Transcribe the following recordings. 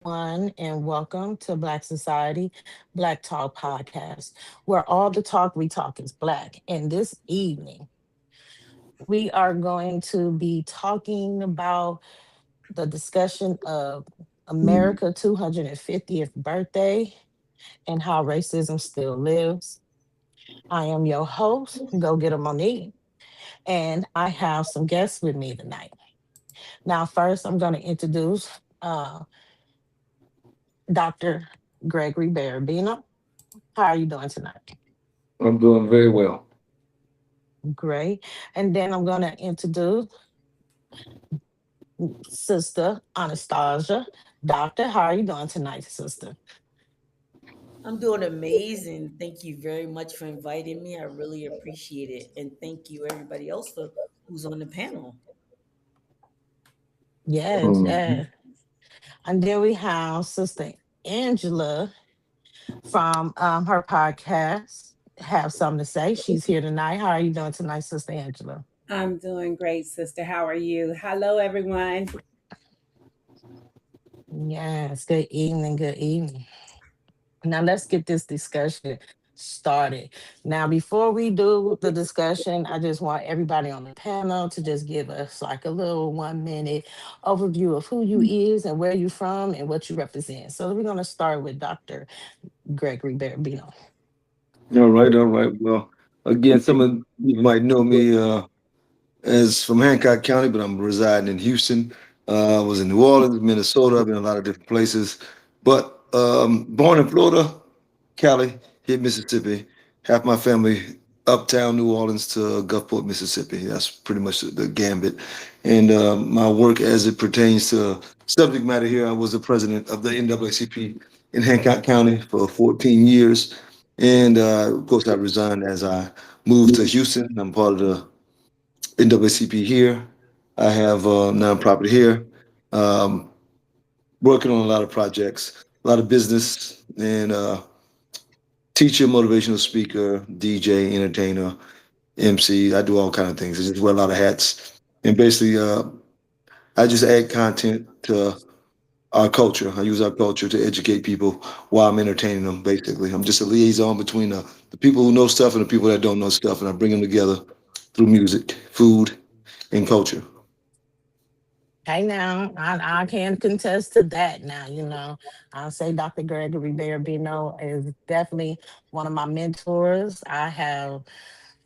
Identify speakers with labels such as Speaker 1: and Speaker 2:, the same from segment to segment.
Speaker 1: everyone, and welcome to Black Society Black Talk Podcast, where all the talk we talk is Black. And this evening, we are going to be talking about the discussion of America 250th birthday and how racism still lives. I am your host, Go Get 'em Monique, and I have some guests with me tonight. Now, first, I'm going to introduce Dr. Gregory Barabino. How are you doing tonight?
Speaker 2: I'm doing very well.
Speaker 1: Great. And then I'm going to introduce Sister Anastasia. Doctor, how are you doing tonight, Sister?
Speaker 3: I'm doing amazing. Thank you very much for inviting me. I really appreciate it. And thank you everybody else for who's on the panel.
Speaker 1: Yes,
Speaker 2: Mhm.
Speaker 1: yes. And then we have Sister Angela from her podcast, Have Something to Say. She's here tonight. How are you doing tonight, Sister Angela?
Speaker 4: I'm doing great, sister. How are you? Hello, everyone.
Speaker 1: Yes, good evening, good evening. Now let's get this discussion started. Now, before we do the discussion, I just want everybody on the panel to just give us like a little 1 minute overview of who you is and where you from and what you represent. So we're gonna start with Dr. Gregory Barabino.
Speaker 2: All right, all right. Well, again, some of you might know me as from Hancock County, but I'm residing in Houston. I was in New Orleans, Minnesota. I've been in a lot of different places, but born in Florida, Cali, hit Mississippi. Half my family uptown New Orleans to Gulfport, Mississippi. That's pretty much the gambit. And my work as it pertains to subject matter here, I was the president of the NAACP in Hancock County for 14 years. And of course, I resigned as I moved to Houston. I'm part of the NAACP here. I have a nonprofit here, um, working on a lot of projects, a lot of business, and teacher, motivational speaker, DJ, entertainer, MC. I do all kind of things. I just wear a lot of hats, and basically, I just add content to our culture. I use our culture to educate people while I'm entertaining them. Basically, I'm just a liaison between the people who know stuff and the people that don't know stuff, and I bring them together through music, food, and culture.
Speaker 1: Hey now, I can contest to that now, I'll say Dr. Gregory Barabino is definitely one of my mentors. I have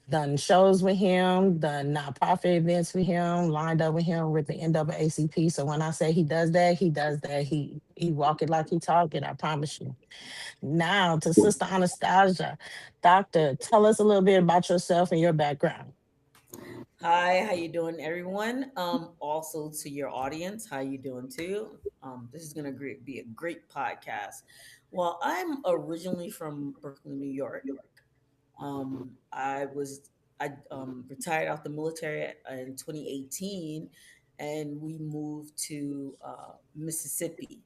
Speaker 1: done shows with him, done nonprofit events with him, lined up with him with the NAACP. So when I say he does that, he does that. He walk it like he talk it, I promise you. Now to Sister Anastasia. Doctor, tell us a little bit about yourself and your background.
Speaker 3: Hi, how you doing, everyone? Also to your audience, how you doing too? This is gonna be a great podcast. Well, I'm originally from Brooklyn, New York. I retired out the military in 2018, and we moved to Mississippi.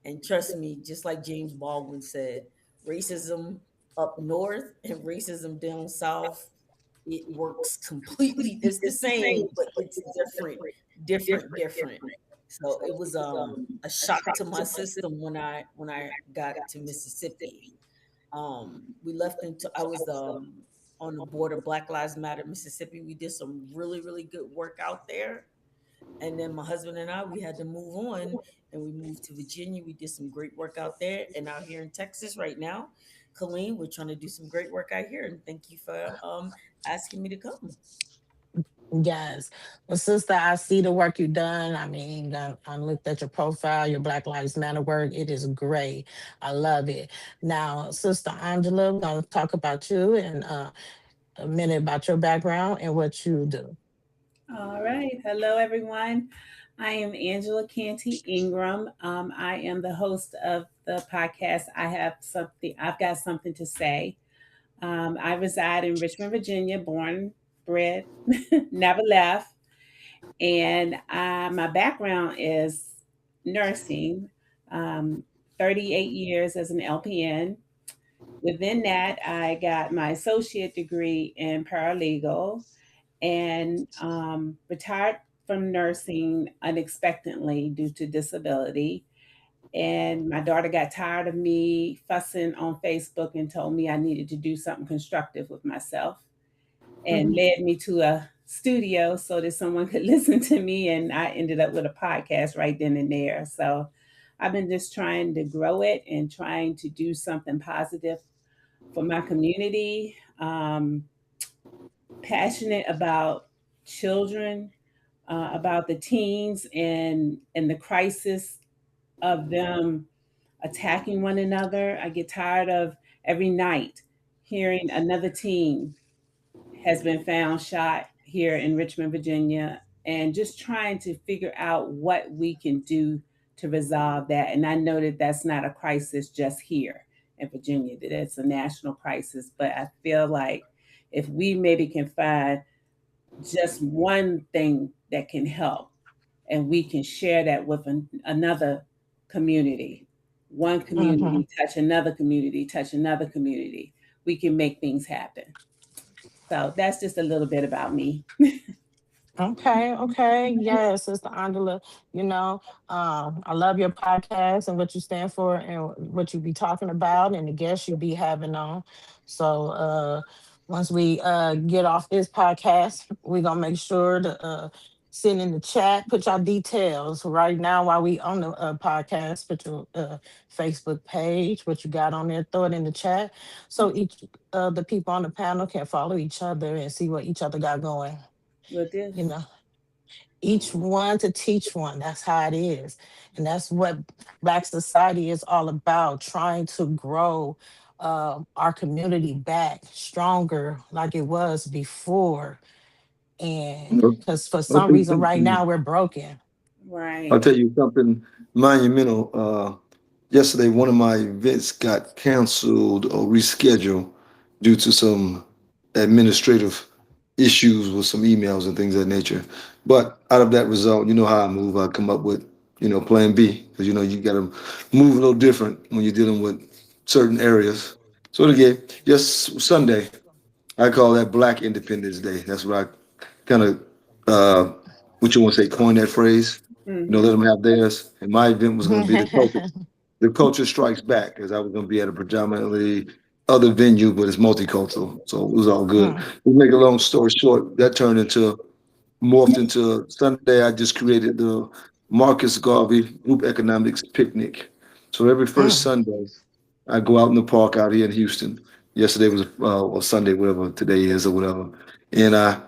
Speaker 3: And trust me, just like James Baldwin said, racism up north and racism down south, it works completely. It's the same, but it's different. So it was a shock to my system when I got to Mississippi. We left into I was on the board of Black Lives Matter Mississippi. We did some really good work out there, and then my husband and I, we had to move on, and we moved to Virginia. We did some great work out there, and out here in Texas right now, Colleen, we're trying to do some great work out here. And thank you for asking me to come.
Speaker 1: Yes. Well, sister, I see the work you've done. I mean, I looked at your profile, your Black Lives Matter work. It is great. I love it. Now, Sister Angela, we're going to talk about you and a minute about your background and what you do.
Speaker 4: All right. Hello, everyone. I am Angela Canty Ingram. I am the host of the podcast. I've got something to say. I reside in Richmond, Virginia, born, bred, never left. And my background is nursing, um, 38 years as an LPN. Within that, I got my associate degree in paralegal and retired from nursing unexpectedly due to disability. And my daughter got tired of me fussing on Facebook and told me I needed to do something constructive with myself, and led me to a studio so that someone could listen to me. And I ended up with a podcast right then and there. So I've been just trying to grow it and trying to do something positive for my community. Passionate about children, about the teens and the crisis of them attacking one another. I get tired of every night hearing another teen has been found shot here in Richmond, Virginia, and just trying to figure out what we can do to resolve that. And I know that that's not a crisis just here in Virginia, that it's a national crisis, but I feel like if we maybe can find just one thing that can help and we can share that with another community, one community touch another community, touch another community, we can make things happen. So that's just a little bit about me.
Speaker 1: Okay. Yes, Sister Angela. I love your podcast and what you stand for and what you be talking about and the guests you be having on. So once we get off this podcast, we're gonna make sure to send in the chat, put your details right now while we on the podcast, put your Facebook page, what you got on there, throw it in the chat. So each the people on the panel can follow each other and see what each other got going.
Speaker 4: With this.
Speaker 1: You know, each one to teach one. That's how it is. And that's what Black society is all about, trying to grow our community back stronger like it was before. And
Speaker 2: You know,
Speaker 1: because for
Speaker 2: I'll
Speaker 1: some
Speaker 2: tell you
Speaker 1: reason right
Speaker 2: something.
Speaker 1: now we're broken.
Speaker 4: Right.
Speaker 2: I'll tell you something monumental. Yesterday, one of my events got canceled or rescheduled due to some administrative issues with some emails and things of that nature. But out of that result, you know how I move. I come up with, plan B, because you got to move a little different when you're dealing with certain areas. So again, yes, Sunday, I call that Black Independence Day. That's what I kind of, what you want to say, coin that phrase. Let them have theirs. And my event was going to be the culture strikes back, because I was going to be at a predominantly other venue, but it's multicultural, so it was all good. To make a long story short, that morphed into Sunday. I just created the Marcus Garvey Group Economics Picnic. So every first Sunday, I go out in the park out here in Houston. Yesterday was or Sunday, whatever today is or whatever, and I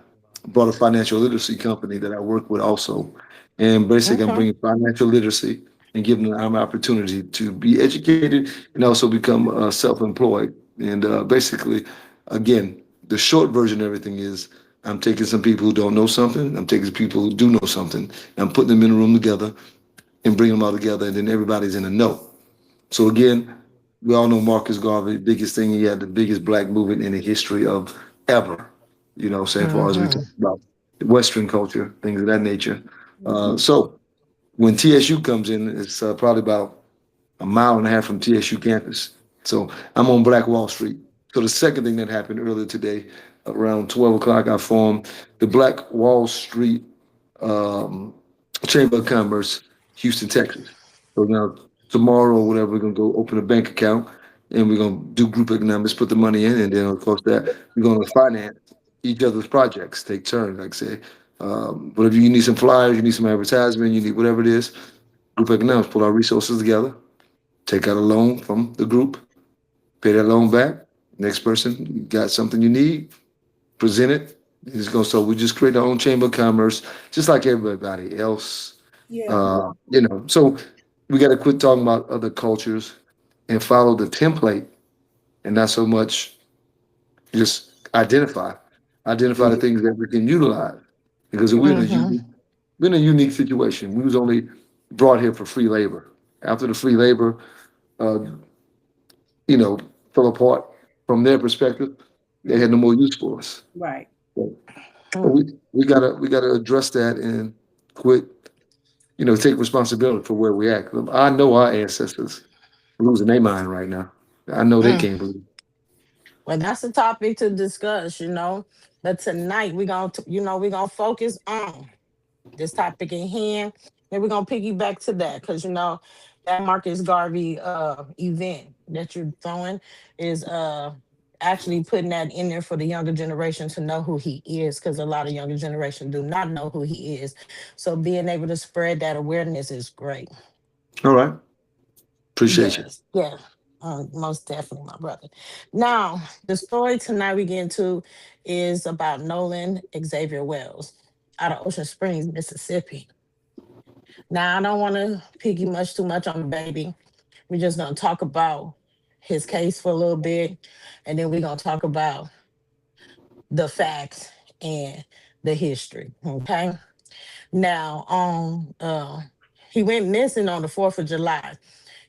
Speaker 2: brought a financial literacy company that I work with also, and basically I'm
Speaker 1: Okay.
Speaker 2: bringing financial literacy and giving them an opportunity to be educated and also become self-employed. And basically, again, the short version of everything is I'm taking some people who don't know something, I'm taking some people who do know something, and I'm putting them in a room together and bringing them all together, and then everybody's in a know. So again, we all know Marcus Garvey, biggest thing, he had the biggest Black movement in the history of ever, saying, far as we talk about Western culture, things of that nature. So when TSU comes in, it's probably about a mile and a half from TSU campus. So I'm on Black Wall Street. So the second thing that happened earlier today, around 12 o'clock, I formed the Black Wall Street um, Chamber of Commerce, Houston, Texas. So now tomorrow or whatever, we're gonna go open a bank account and we're gonna do group economics, put the money in, and then of course that we're gonna finance each other's projects, take turns, like say. But if you need some flyers, you need some advertisement, you need whatever it is, group economics, put our resources together, take out a loan from the group, pay that loan back. Next person, you got something you need, present it. It's going so we just create our own chamber of commerce, just like everybody else.
Speaker 4: Yeah.
Speaker 2: So we got to quit talking about other cultures and follow the template, and not so much just identify the things that we can utilize. Because we're in a unique situation. We was only brought here for free labor. After the free labor, uh, you know, fell apart from their perspective, they had no more use for us.
Speaker 4: Right.
Speaker 2: So we gotta address that and quit, take responsibility for where we at. I know our ancestors are losing their mind right now. I know they can't believe it.
Speaker 1: Well, that's a topic to discuss. But tonight we're gonna focus on this topic in hand, and we're gonna piggyback to that because that Marcus Garvey event that you're throwing is actually putting that in there for the younger generation to know who he is, because a lot of younger generation do not know who he is. So being able to spread that awareness is great.
Speaker 2: All right. Appreciate you.
Speaker 1: Yes, yeah, most definitely, my brother. Now, the story tonight we get into is about Nolan Xavier Wells out of Ocean Springs, Mississippi. Now, I don't want to piggy much too much on the baby. We're just gonna talk about his case for a little bit, and then we're gonna talk about the facts and the history. Okay. Now, he went missing on the 4th of July.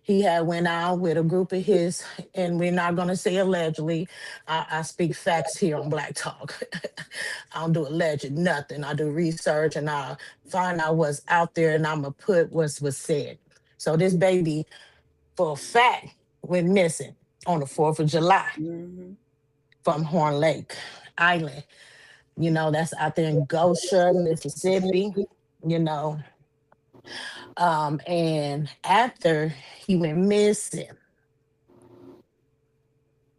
Speaker 1: He had went out with a group of his, and we're not gonna say allegedly. I speak facts here on Black Talk. I don't do alleged nothing. I do research and I find out what's out there, and I'm gonna put what's was said. So this baby, for a fact, went missing on the 4th of July
Speaker 3: Mm-hmm.
Speaker 1: from Horn Lake Island. That's out there in Gosha, Mississippi. You know, and after he went missing,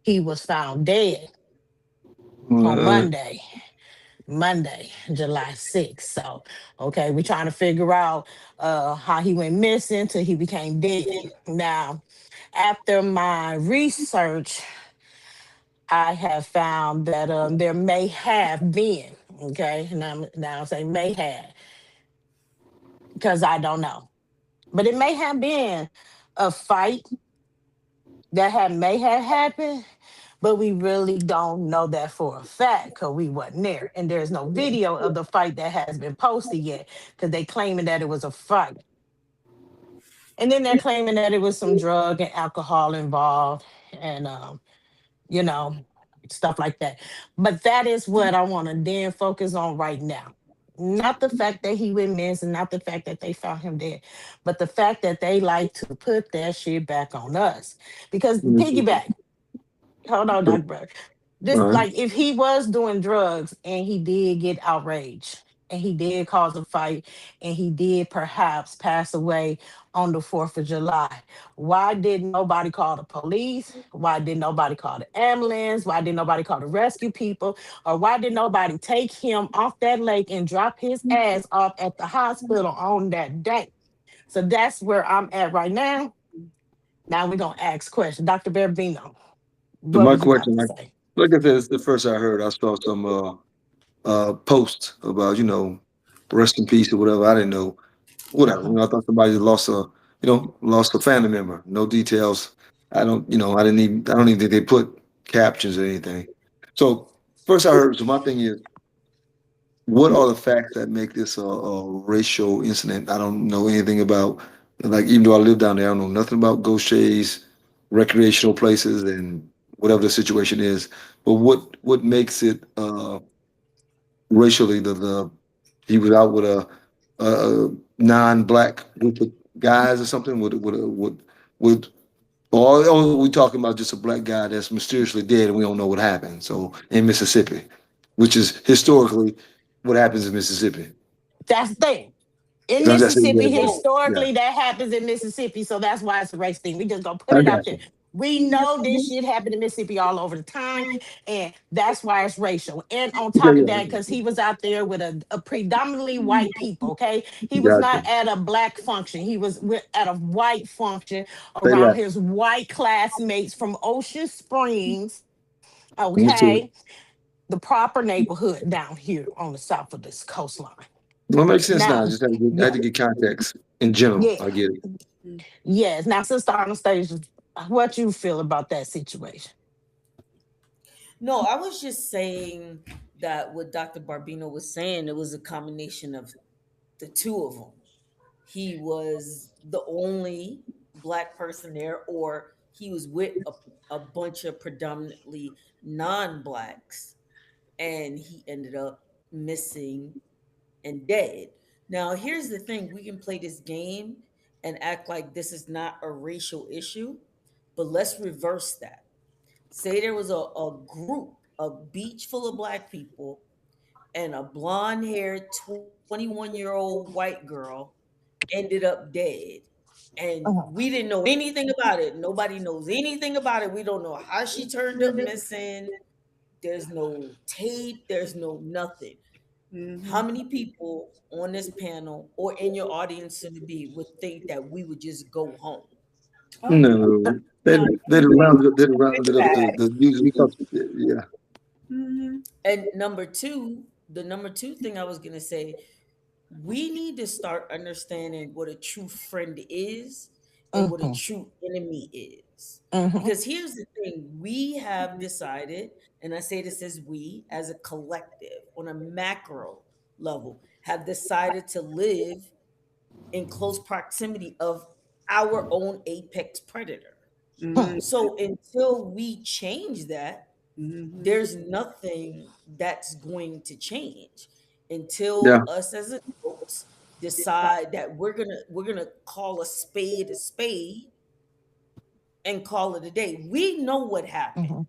Speaker 1: he was found dead on
Speaker 2: Uh,
Speaker 1: Monday, July 6th. So, okay, we're trying to figure out how he went missing till he became dead. Now, after my research, I have found that there may have been, okay, now I'm saying may have, because I don't know, but it may have been a fight that may have happened, but we really don't know that for a fact because we wasn't there, and there's no video of the fight that has been posted yet because they claiming that it was a fight, and then they're claiming that it was some drug and alcohol involved, and you know, stuff like that. But that is what I want to then focus on right now. Not the fact that he went missing, not the fact that they found him dead, but the fact that they like to put that shit back on us. Because
Speaker 2: all
Speaker 1: piggyback, hold on, Dr. Brother. This,
Speaker 2: right.
Speaker 1: like, if he was doing drugs and he did get outraged and he did cause a fight and he did perhaps pass away on the 4th of July, why didn't nobody call the police? Why didn't nobody call the ambulance? Why didn't nobody call the rescue people? Or why did nobody take him off that lake and drop his ass off at the hospital on that day? So that's where I'm at right now. Now we're gonna ask questions. Dr. Barbino,
Speaker 2: So
Speaker 1: what
Speaker 2: my
Speaker 1: would you like
Speaker 2: question,
Speaker 1: to say?
Speaker 2: like I said, it's the first I heard. I saw some posts about, rest in peace or whatever. I didn't know whatever.
Speaker 1: Mhm.
Speaker 2: I thought somebody lost lost a family member. No details. I don't even think they put captions or anything. So first I heard. So my thing is, what are the facts that make this a racial incident? I don't know anything about, like, even though I live down there, I don't know nothing about Gaucher's recreational places and whatever the situation is. But what makes it racially, the he was out with a non-black group of guys or something, with or we talking about just a black guy that's mysteriously dead and we don't know what happened. So in Mississippi, which is historically what happens in Mississippi.
Speaker 1: That's the thing. In
Speaker 2: That's it.
Speaker 1: Mississippi,
Speaker 2: Yeah,
Speaker 1: historically, that happens in Mississippi. So that's why it's a race thing. We just gonna put
Speaker 2: I
Speaker 1: it out
Speaker 2: got
Speaker 1: there.
Speaker 2: you.
Speaker 1: We know this shit happened in Mississippi all over the time, and that's why it's racial. And on
Speaker 2: Okay,
Speaker 1: top of that, because
Speaker 2: yeah,
Speaker 1: he was out there with a predominantly white people, okay? He was
Speaker 2: got
Speaker 1: not
Speaker 2: you.
Speaker 1: at a black function. He was at a white function
Speaker 2: Say
Speaker 1: around
Speaker 2: less.
Speaker 1: his white classmates from Ocean Springs,
Speaker 2: Understood.
Speaker 1: okay? The proper neighborhood down here on the south of this coastline.
Speaker 2: Well, it makes sense now. I
Speaker 1: Now,
Speaker 2: just had
Speaker 1: yeah,
Speaker 2: to get context in general.
Speaker 1: yeah.
Speaker 2: I get it.
Speaker 1: Yes. Now, Sister Anastasia, what you feel about that situation?
Speaker 3: No, I was just saying that what Dr. Barbino was saying, it was a combination of the two of them. He was the only black person there, or he was with a bunch of predominantly non-blacks, and he ended up missing and dead. Now, here's the thing: we can play this game and act like this is not a racial issue, but let's reverse that. Say there was a group, a beach full of black people, and a blonde haired 21-year-old white girl ended up dead. And
Speaker 1: Uh-huh.
Speaker 3: we didn't know anything about it. Nobody knows anything about it. We don't know how she turned up missing. There's no tape, there's no nothing. How many people on this panel or in your audience to be would think that we would just go home?
Speaker 4: Oh,
Speaker 2: No,
Speaker 4: no.
Speaker 2: they'd rounded up the music. Yeah.
Speaker 4: Mhm.
Speaker 3: And the number two thing I was gonna say, we need to start understanding what a true friend is and what a
Speaker 1: Mhm.
Speaker 3: true enemy is.
Speaker 1: Mhm.
Speaker 3: Because here's the thing, we have decided, and I say this as we, as a collective, on a macro level, have decided to live in close proximity of our own apex predator.
Speaker 1: Hmm.
Speaker 4: Mhm.
Speaker 3: So until we change that,
Speaker 4: Mhm.
Speaker 3: there's nothing that's going to change
Speaker 2: Yeah.
Speaker 3: until us as adults decide that we're gonna call a spade and call it a day. We know what happened.
Speaker 1: Mhm.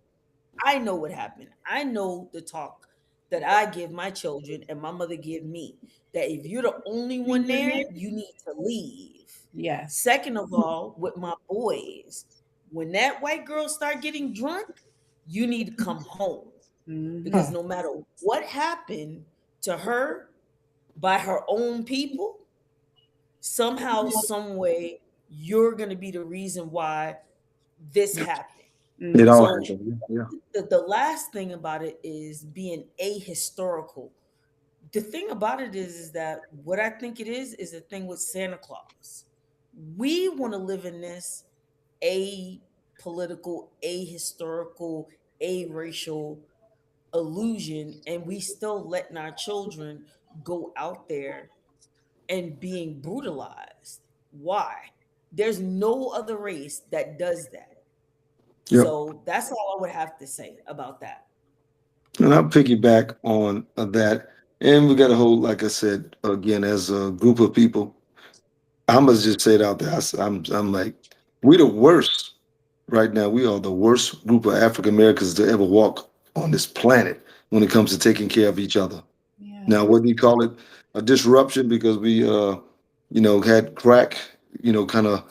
Speaker 3: I know what happened. I know the talk that I give my children and my mother give me. That if you're the only one there, you need to leave.
Speaker 4: Yes.
Speaker 3: Second of all, with my boys, when that white girl start getting drunk, you need to come home
Speaker 4: Mhm.
Speaker 3: because
Speaker 1: Hmm.
Speaker 3: no matter what happened to her by her own people, somehow, some way, you're gonna be the reason why this happened.
Speaker 2: It
Speaker 4: Mhm.
Speaker 2: all
Speaker 3: So
Speaker 2: happened. Yeah.
Speaker 3: the last thing about it is being ahistorical. The thing about it is that what I think it is the thing with Santa Claus. We want to live in this apolitical, ahistorical, a racial illusion, and we still letting our children go out there and being brutalized. Why? There's no other race that does that.
Speaker 2: Yep.
Speaker 3: So that's all I would have to say about that.
Speaker 2: And I'll piggyback on that. And we got a whole, like I said, again, as a group of people, I must just say it out there. I'm like, we the worst right now. We are the worst group of African Americans to ever walk on this planet when it comes to taking care of each other.
Speaker 4: Yeah.
Speaker 2: Now, whether you call it a disruption because we, had crack, kind of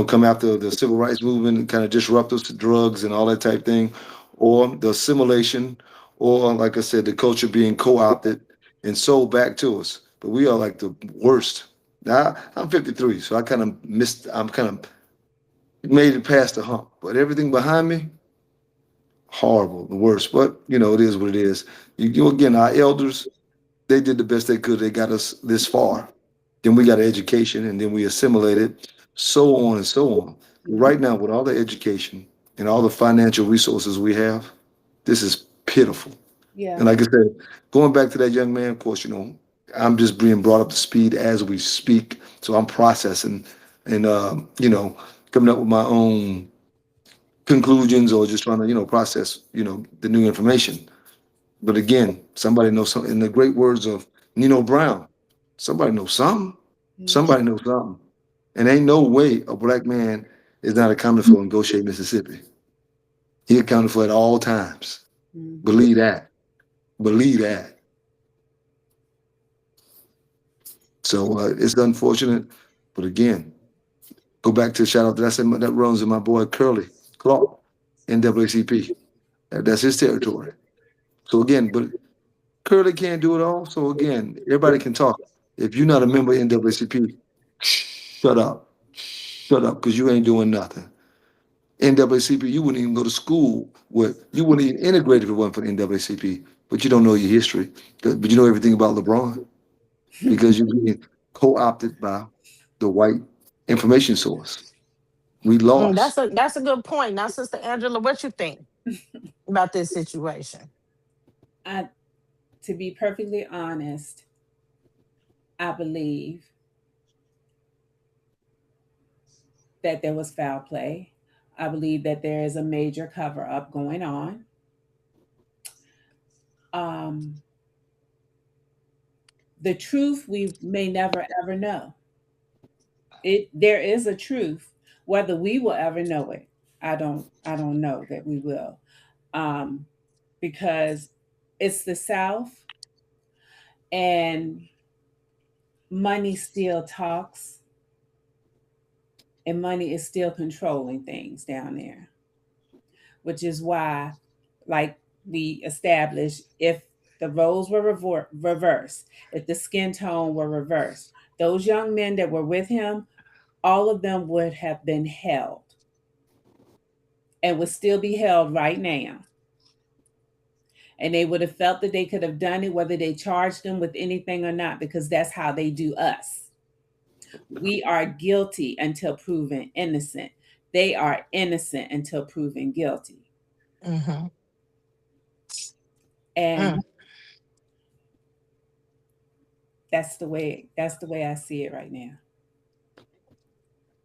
Speaker 2: come after the civil rights movement and kind of disrupt us to drugs and all that type thing, or the assimilation, or like I said, the culture being co-opted and sold back to us. But we are like the worst. Now I'm 53, so I'm kind of made it past the hump. But everything behind me, horrible, the worst. But it is what it is. Again, our elders, they did the best they could. They got us this far. Then we got education, and then we assimilated, so on and so on. Right now, with all the education and all the financial resources we have, this is pitiful.
Speaker 4: Yeah.
Speaker 2: And like I said, going back to that young man, of course, I'm just being brought up to speed as we speak. So I'm processing and, coming up with my own conclusions or just trying to, process, the new information. But again, somebody knows something. In the great words of Nino Brown, somebody knows something.
Speaker 4: Mhm.
Speaker 2: Somebody knows something. And ain't no way a black man is not accounted for in Goshen, Mississippi. He accounted for at all times.
Speaker 4: Mhm.
Speaker 2: Believe that. Believe that. So it's unfortunate. But again, go back to the shout out that I said that runs in my boy Curly Clark, NAACP. That's his territory. So again, but Curly can't do it all. So again, everybody can talk. If you're not a member of NAACP, shut up. Shut up, because you ain't doing nothing. NAACP, you wouldn't even go to school with, you wouldn't even integrate if it wasn't for the NAACP. But you don't know your history. But you know everything about LeBron because you're being co-opted by the white information source. We lost.
Speaker 1: That's a good point. Now, Sister Angela, what you think about this situation?
Speaker 4: I, to be perfectly honest, I believe that there was foul play. I believe that there is a major cover up going on. Um, the truth we may never ever know. There is a truth, whether we will ever know it. I don't know that we will. Um, because it's the South and money still talks. and money is still controlling things down there, which is why, like we established, if the roles were reversed, if the skin tone were reversed, those young men that were with him, all of them would have been held and would still be held right now. And they would have felt that they could have done it, whether they charged them with anything or not, because that's how they do us. We are guilty until proven innocent. They are innocent until proven guilty.
Speaker 1: Mm-hmm.
Speaker 4: And that's the way I see it right now.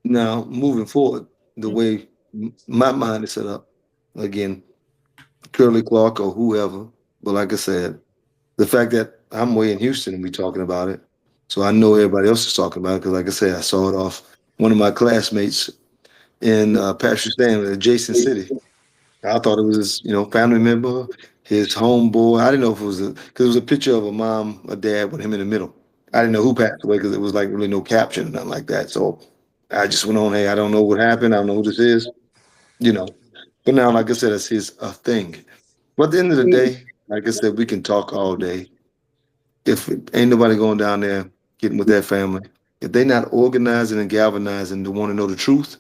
Speaker 2: Now, moving forward, the way my mind is set up, again, Curly Clark or whoever, but like I said, the fact that I'm way in Houston and we talking about it, so I know everybody else is talking about it because, like I said, I saw it off one of my classmates in Pastor Stanley, adjacent city. I thought it was his, family member, his homeboy. I didn't know if it was because it was a picture of a mom, a dad with him in the middle. I didn't know who passed away because it was like really no caption or nothing like that. So I just went on, hey, I don't know what happened. I don't know who this is, But now, like I said, it's his a thing. But at the end of the day, like I said, we can talk all day. If ain't nobody going down there getting with their family, if they not organizing and galvanizing to want to know the truth,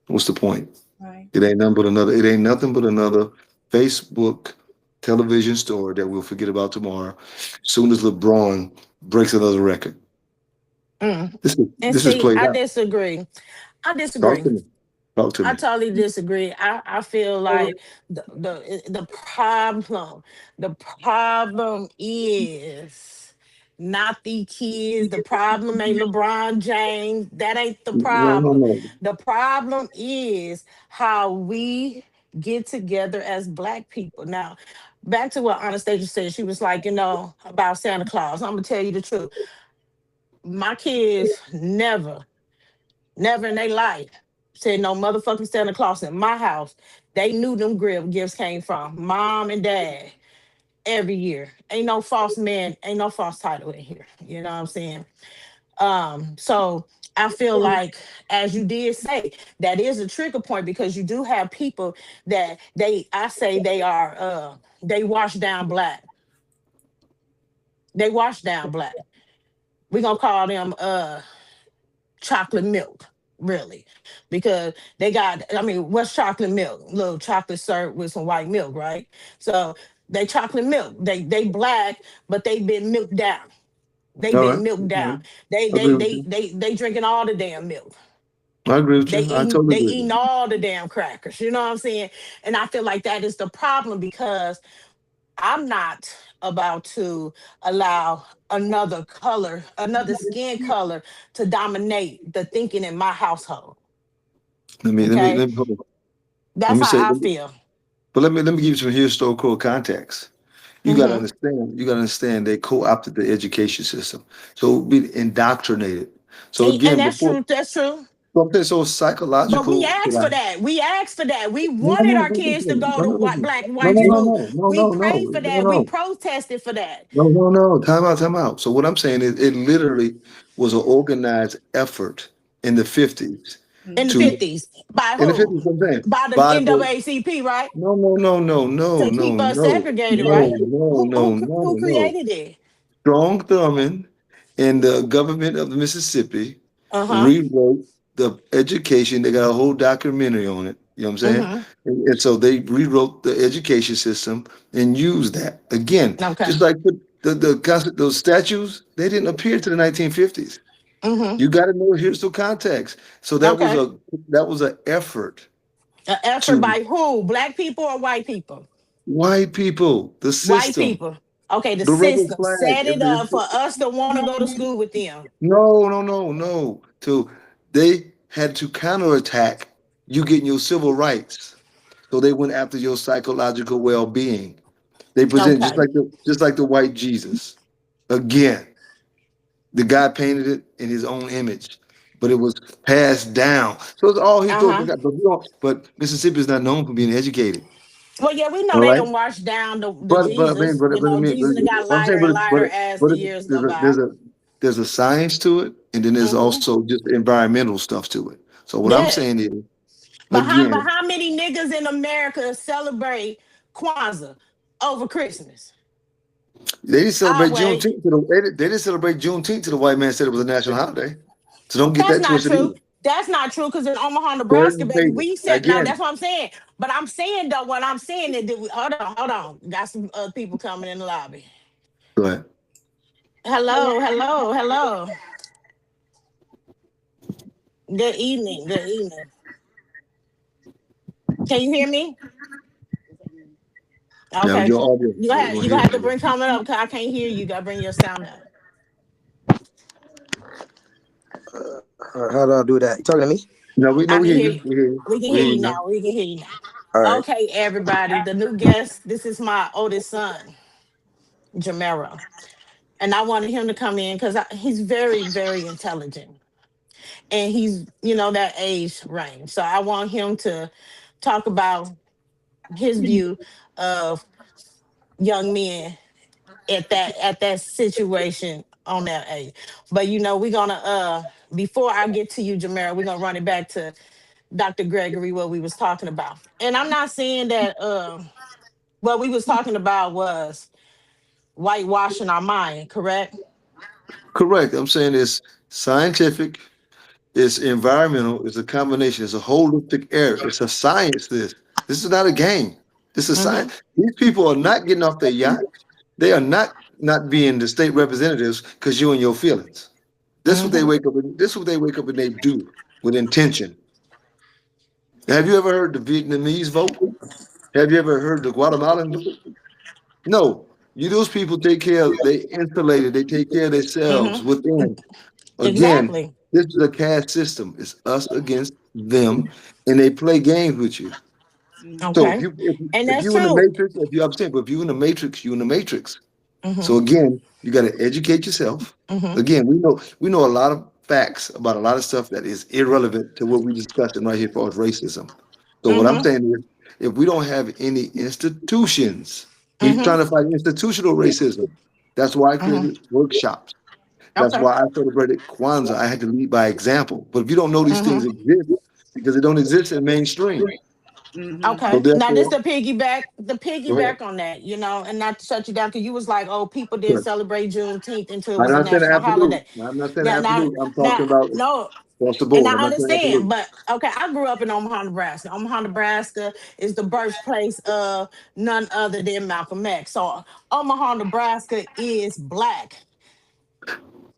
Speaker 2: what's the point?
Speaker 4: Right.
Speaker 2: It ain't nothing but another Facebook television story that we'll forget about tomorrow. As soon as LeBron breaks another record. This is played
Speaker 1: I
Speaker 2: out.
Speaker 1: disagree.
Speaker 2: Talk to me.
Speaker 1: I totally disagree. I feel like the problem is not the kids. The problem ain't LeBron James. That ain't the problem.
Speaker 2: No.
Speaker 1: The problem is how we get together as Black people. Now, back to what Anastasia said, she was like, about Santa Claus. I'm gonna tell you the truth. My kids never in their life said no motherfucking Santa Claus in my house. They knew them gifts came from mom and dad every year. Ain't no false man, ain't no false title in here. You know what I'm saying? So I feel like, as you did say, that is a trigger point because you do have people that they wash down Black. They wash down Black. We're gonna call them chocolate milk, really, because they got, what's chocolate milk? Little chocolate syrup with some white milk, right? So they chocolate milk. They Black, but they've been milked down. They've been milked down. They drinking all the damn milk.
Speaker 2: I agree with you. I totally
Speaker 1: They
Speaker 2: agree.
Speaker 1: eating all the damn crackers. You know what I'm saying? And I feel like that is the problem because I'm not about to allow another skin color to dominate the thinking in my household.
Speaker 2: Let me hold on.
Speaker 1: That's how I feel.
Speaker 2: But let me give you some historical context. You got to understand they co-opted the education system. So be indoctrinated. So again,
Speaker 1: and that's true.
Speaker 2: Something so psychological.
Speaker 1: But we asked for that. We wanted our kids to go to Black and white school. We prayed for that. We protested for that.
Speaker 2: No. Time out. So what I'm saying is it literally was an organized effort in the 50s.
Speaker 1: In the 50s. By who?
Speaker 2: In the 50s, I'm saying.
Speaker 1: By the NAACP, right?
Speaker 2: No.
Speaker 1: To keep us segregated, right?
Speaker 2: No.
Speaker 1: Who created it?
Speaker 2: Strong Thurmond and the government of Mississippi rewrote the education. They got a whole documentary on it. You know what I'm saying? And so they rewrote the education system and used that. Again, just like those statues, they didn't appear to the 1950s. You got to know historical context. So that was an effort.
Speaker 1: An effort by who? Black people or white people?
Speaker 2: White people. The system.
Speaker 1: White people. Okay, the system set it up for us to want to go to school with them.
Speaker 2: No. They had to counterattack you getting your civil rights. So they went after your psychological well-being. They present just like the white Jesus. Again, the guy painted it in his own image, but it was passed down. So it's all historical. But Mississippi is not known for being educated.
Speaker 1: Well, yeah, we know they don't wash down the Jesus. Jesus got lighter and lighter as the years go by.
Speaker 2: There's a science to it, and then there's
Speaker 1: Mhm.
Speaker 2: also just environmental stuff to it. So what I'm
Speaker 1: Yeah.
Speaker 2: saying is,
Speaker 1: But
Speaker 2: again,
Speaker 1: how many niggas in America celebrate Kwanzaa over Christmas?
Speaker 2: they didn't
Speaker 1: I'll
Speaker 2: celebrate
Speaker 1: wait.
Speaker 2: Juneteenth. They didn't celebrate Juneteenth till the white man said it was a national holiday. So don't get
Speaker 1: That's
Speaker 2: that
Speaker 1: not
Speaker 2: twisted
Speaker 1: true.
Speaker 2: either.
Speaker 1: That's not true because in Omaha, Nebraska,
Speaker 2: Certain
Speaker 1: baby,
Speaker 2: papers,
Speaker 1: we said no.
Speaker 2: again,
Speaker 1: That's what I'm saying. But I'm saying though, what I'm saying is that hold on. Got some people coming in the lobby.
Speaker 2: go ahead.
Speaker 1: Hello, hello, hello. Good evening. Good evening. Can you hear me?
Speaker 2: Yeah,
Speaker 1: Okay.
Speaker 2: your audio.
Speaker 1: You gonna have to bring coming up because I can't hear you. You gotta bring your sound up.
Speaker 5: How do I do that? You talking to me?
Speaker 2: No,
Speaker 1: I
Speaker 2: we
Speaker 1: can
Speaker 2: hear
Speaker 1: hear
Speaker 2: you.
Speaker 1: you.
Speaker 2: We hear you.
Speaker 1: We can
Speaker 2: We
Speaker 1: hear
Speaker 2: hear
Speaker 1: you
Speaker 2: you now.
Speaker 1: now. We can hear you
Speaker 5: All
Speaker 1: now.
Speaker 5: right.
Speaker 1: Okay, everybody. The new guest. This is my oldest son, Jamero. And I wanted him to come in because he's very, very intelligent. And he's, that age range. So I want him to talk about his view of young men at that situation on that age. But we're gonna before I get to you, Jamera, we're gonna run it back to Dr. Gregory, what we was talking about. And I'm not saying that what we was talking about was whitewashing our mind, correct?
Speaker 2: Correct. I'm saying it's scientific, it's environmental, it's a combination, it's a holistic area. It's a science. This is not a game. This is
Speaker 1: Mm-hmm.
Speaker 2: science. These people are not getting off their yacht. They are not being the state representatives because you and your feelings. This is what they
Speaker 1: Mm-hmm.
Speaker 2: wake up with. This is what they wake up and they do with intention. Have you ever heard the Vietnamese vote? Have you ever heard the Guatemalan vote? No. You those people take care of, they insulated, they take care of themselves
Speaker 1: Mm-hmm.
Speaker 2: within. Again,
Speaker 1: Exactly.
Speaker 2: this is a caste system. It's us against them, and they play games with you. So
Speaker 1: Okay. And
Speaker 2: if
Speaker 1: that's
Speaker 2: you in the
Speaker 1: true.
Speaker 2: matrix, if you understand, but if you in the matrix, you in the matrix.
Speaker 1: Mm-hmm.
Speaker 2: So again, you got to educate yourself.
Speaker 1: Mm-hmm.
Speaker 2: Again, we know a lot of facts about a lot of stuff that is irrelevant to what we're discussing right here for racism. So what I'm
Speaker 1: Mm-hmm.
Speaker 2: saying is, if we don't have any institutions, he's
Speaker 1: Mm-hmm.
Speaker 2: trying to fight institutional racism. That's why I
Speaker 1: Mm-hmm.
Speaker 2: created workshops. That's
Speaker 1: Okay.
Speaker 2: why I celebrated Kwanzaa. I had to lead by example. But if you don't know these
Speaker 1: Mm-hmm.
Speaker 2: things exist, because they don't exist in mainstream, so
Speaker 1: Okay. Now this
Speaker 2: therefore,
Speaker 1: the
Speaker 2: go ahead.
Speaker 1: piggyback on that, and not to shut you down because you was like, oh, people didn't
Speaker 2: Sure.
Speaker 1: celebrate Juneteenth until it
Speaker 2: I'm
Speaker 1: was a
Speaker 2: not saying
Speaker 1: national
Speaker 2: absolute.
Speaker 1: holiday.
Speaker 2: I'm not saying
Speaker 1: Yeah,
Speaker 2: absolute. I'm
Speaker 1: now,
Speaker 2: talking about
Speaker 1: no,
Speaker 2: across the
Speaker 1: and
Speaker 2: board. I'm
Speaker 1: I
Speaker 2: not saying
Speaker 1: understand,
Speaker 2: absolute.
Speaker 1: but okay, I grew up in Omaha, Nebraska. Omaha, Nebraska is the birthplace of none other than Malcolm X. So Omaha, Nebraska is black.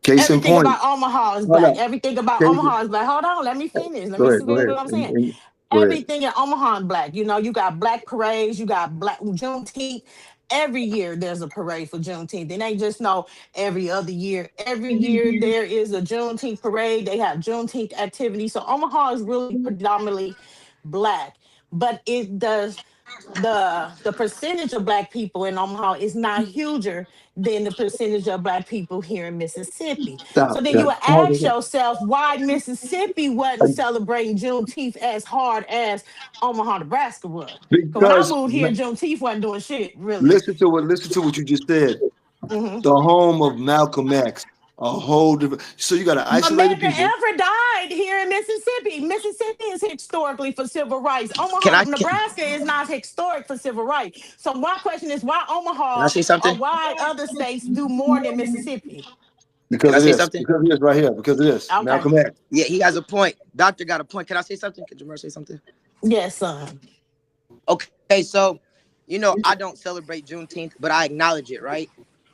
Speaker 2: Case in
Speaker 1: Everything
Speaker 2: point.
Speaker 1: about Omaha is
Speaker 2: Hold
Speaker 1: black.
Speaker 2: on.
Speaker 1: Everything about
Speaker 2: Case.
Speaker 1: Omaha is black. Hold on, let me finish. Let
Speaker 2: Go
Speaker 1: me
Speaker 2: ahead. Go
Speaker 1: finish
Speaker 2: ahead.
Speaker 1: what I'm saying.
Speaker 2: Go ahead.
Speaker 1: Everything in Omaha is black. You got black parades. You got black Juneteenth. Every year there's a parade for Juneteenth. It ain't just no every other year. Every year there is a Juneteenth parade. They have Juneteenth activities. So Omaha is really predominantly black, but it does the percentage of black people in Omaha is not huger than the percentage of black people here in Mississippi. So
Speaker 2: Stop.
Speaker 1: then you
Speaker 2: Yeah.
Speaker 1: would ask yourself why Mississippi wasn't celebrating Juneteenth as hard as Omaha, Nebraska was. Because when I
Speaker 2: Because
Speaker 1: moved here, Juneteenth wasn't doing shit, really.
Speaker 2: listen to what you just said.
Speaker 1: Hmm.
Speaker 2: The home of Malcolm X. A whole different. So you got an
Speaker 1: But
Speaker 2: isolated
Speaker 1: Medgar
Speaker 2: people.
Speaker 1: Evers died here in Mississippi. Mississippi is historically for civil rights.
Speaker 5: Can
Speaker 1: Omaha,
Speaker 5: I can,
Speaker 1: Nebraska is not historic for civil rights. So my question is why
Speaker 5: can I
Speaker 1: Omaha
Speaker 5: say
Speaker 1: or
Speaker 5: something?
Speaker 1: why other states do more than Mississippi?
Speaker 5: Can
Speaker 2: Because
Speaker 5: I
Speaker 2: of
Speaker 5: say
Speaker 2: this.
Speaker 5: something?
Speaker 2: Because of this right here. Because of this.
Speaker 1: Okay.
Speaker 2: Malcolm X.
Speaker 5: Yeah, he has a point. Doctor got a point. Can I say something? Can Jamar say something?
Speaker 1: Yes, son.
Speaker 5: Okay, so I don't celebrate Juneteenth, but I acknowledge it, right?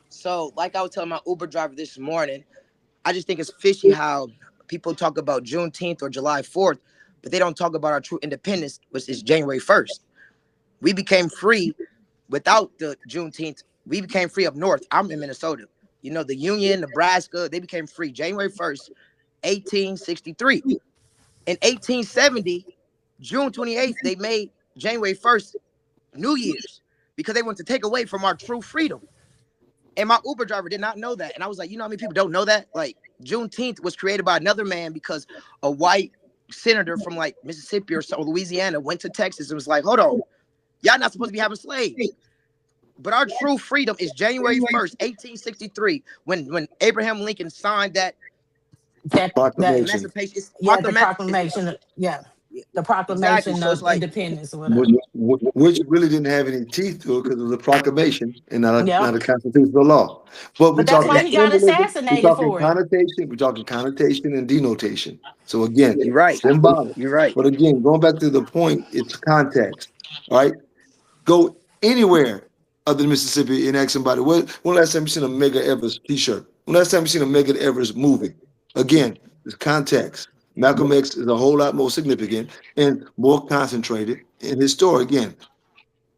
Speaker 5: So, like I was telling my Uber driver this morning, I just think it's fishy how people talk about Juneteenth or July 4th, but they don't talk about our true independence, which is January 1st. We became free without the Juneteenth. We became free up north. I'm in Minnesota. The Union, Nebraska, they became free January 1st, 1863. In 1870, June 28th, they made January 1st New Year's because they wanted to take away from our true freedom. And my Uber driver did not know that. And I was like, how many people don't know that? Like, Juneteenth was created by another man because a white senator from like Mississippi or Louisiana went to Texas and was like, hold on, y'all not supposed to be having slaves. But our true freedom is January 1st, 1863, when Abraham Lincoln signed that
Speaker 1: that
Speaker 2: Proclamation.
Speaker 5: Emancipation is
Speaker 1: yeah, the
Speaker 5: proclamation.
Speaker 1: proclamation, yeah, the
Speaker 5: Exactly.
Speaker 1: proclamation
Speaker 5: So it's
Speaker 1: of
Speaker 5: like,
Speaker 1: independence or
Speaker 2: which,
Speaker 1: whatever.
Speaker 2: which really didn't have any teeth to it because it was a proclamation and not
Speaker 1: Yep.
Speaker 2: a constitutional law. But we're
Speaker 1: But that's
Speaker 2: talking
Speaker 1: why
Speaker 5: exactly.
Speaker 1: he got
Speaker 2: symbolism,
Speaker 1: assassinated for it.
Speaker 2: we're talking connotation and denotation. So again,
Speaker 5: You're right.
Speaker 2: symbolic.
Speaker 5: You're right.
Speaker 2: But again, going back to the point, it's context. All right. Go anywhere other than Mississippi and ask somebody, when last time you seen a Mega Evers t-shirt? When last time you seen a Mega Evers movie? Again, it's context. Malcolm X is a whole lot more significant and more concentrated in his story again.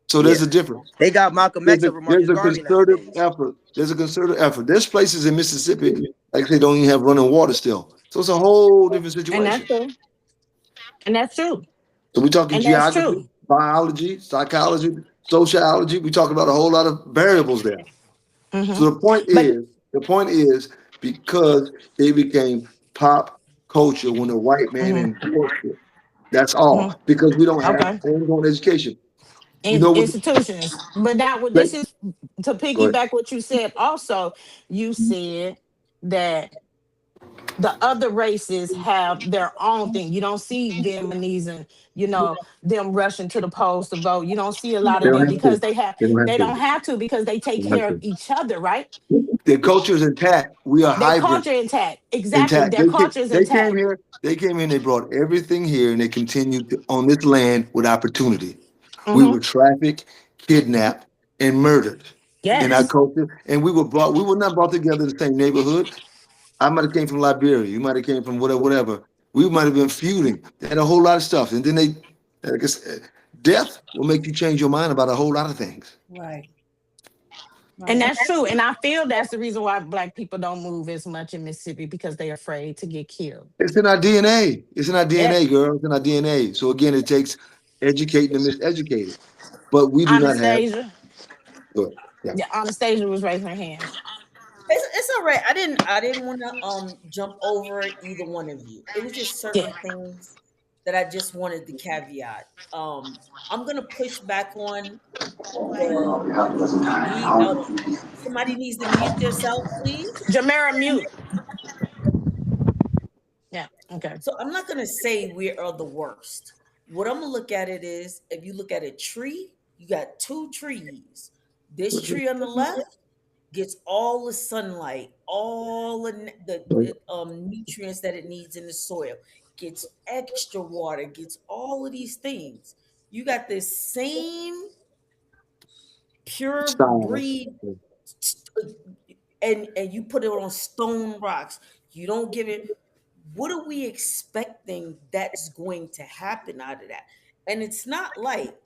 Speaker 2: So
Speaker 5: Yeah.
Speaker 2: there's a difference.
Speaker 5: They got Malcolm X over
Speaker 2: There's
Speaker 5: Marcus
Speaker 2: a
Speaker 5: Garvey
Speaker 2: concerted
Speaker 5: nowadays.
Speaker 2: effort. There's a concerted effort. There's places in Mississippi, like they don't even have running water still. So it's a whole different
Speaker 1: And that's
Speaker 2: situation.
Speaker 1: true. And that's true.
Speaker 2: So we're talking
Speaker 1: And that's
Speaker 2: geography,
Speaker 1: true.
Speaker 2: biology, psychology, sociology. We talking about a whole lot of variables there.
Speaker 1: Hmm.
Speaker 2: So
Speaker 1: But
Speaker 2: the point is because it became pop culture when the white man
Speaker 1: mhm,
Speaker 2: enforced it. That's
Speaker 1: mhm,
Speaker 2: all. Because we don't have
Speaker 1: okay,
Speaker 2: homegrown education. You know what?
Speaker 1: institutions. But now,
Speaker 2: Like,
Speaker 1: this is to
Speaker 2: go ahead.
Speaker 1: piggyback what you said. Also, you said that the other races have their own thing. You don't see Vietnamese and them rushing to the polls to vote. You don't see a lot
Speaker 2: They
Speaker 1: of
Speaker 2: don't
Speaker 1: them
Speaker 2: have to.
Speaker 1: because they have
Speaker 2: They don't have
Speaker 1: they
Speaker 2: to.
Speaker 1: don't have to because they take
Speaker 2: They don't have
Speaker 1: care of
Speaker 2: to.
Speaker 1: each other, right?
Speaker 2: Their culture is intact. We are
Speaker 1: Their
Speaker 2: hybrid.
Speaker 1: culture intact. Exactly.
Speaker 2: Intact.
Speaker 1: Their culture is
Speaker 2: They came
Speaker 1: intact.
Speaker 2: here. They came in. They brought everything here, and they continued on this land with opportunity. We
Speaker 1: Hmm.
Speaker 2: were trafficked, kidnapped, and murdered in our
Speaker 1: Yes.
Speaker 2: culture, and we were brought. We were not brought together in the same neighborhood. I might have came from Liberia. You might have came from whatever, whatever. We might have been feuding. They had a whole lot of stuff, and then I guess, death will make you change your mind about a whole lot of things.
Speaker 4: Right.
Speaker 1: And
Speaker 4: Right.
Speaker 1: that's true. And I feel that's the reason why Black people don't move as much in Mississippi because they're afraid to get killed.
Speaker 2: It's in our DNA. It's in our
Speaker 1: Yeah.
Speaker 2: DNA, girl. It's in our DNA. So again, it takes educating the miseducated. But we do not have.
Speaker 1: Anastasia.
Speaker 2: Go ahead. Yeah.
Speaker 1: Yeah, Anastasia was raising her hand.
Speaker 3: It's all right. I didn't want to jump over either one of you. It was just
Speaker 1: Yeah.
Speaker 3: certain things that I just wanted to caveat. I'm gonna push back on the need. Somebody needs to mute themselves, please.
Speaker 1: Jamera mute. Yeah. Okay.
Speaker 3: So I'm not gonna say we are the worst. What I'm gonna look at it is, if you look at a tree, you got two trees. This tree on the left gets all the sunlight, all the nutrients that it needs in the soil, gets extra water, gets all of these things. You got this same pure
Speaker 2: Style.
Speaker 3: breed, and you put it on stone rocks. You don't give it. What are we expecting that's going to happen out of that? And it's not like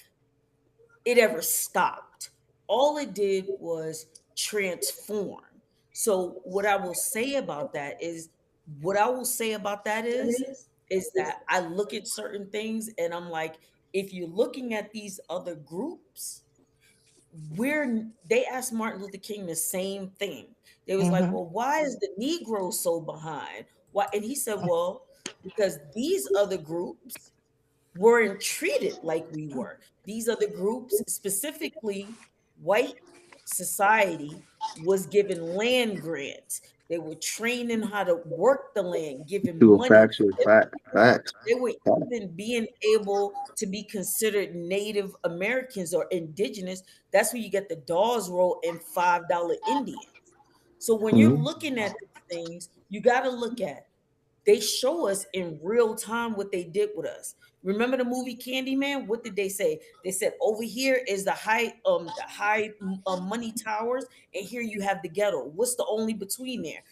Speaker 3: it ever stopped. All it did was transform. So what I will say about that is that I look at certain things and I'm like, if you're looking at these other groups, they asked Martin Luther King the same thing. They was like,
Speaker 1: Hmm.
Speaker 3: well, why is the Negro so behind? Why? And he said, well, because these other groups weren't treated like we were. These other groups, specifically white society, was given land grants. They were training how to work the land, given
Speaker 2: To a
Speaker 3: money.
Speaker 2: factual fact. Facts.
Speaker 3: They were even being able to be considered Native Americans or indigenous. That's where you get the Dawes Roll and $5 Indians. So when you're
Speaker 2: Mhm.
Speaker 3: looking at these things, you got to look at, they show us in real time what they did with us. Remember the movie Candyman? What did they say? They said over here is the high money towers, and here you have the ghetto. What's the only between there?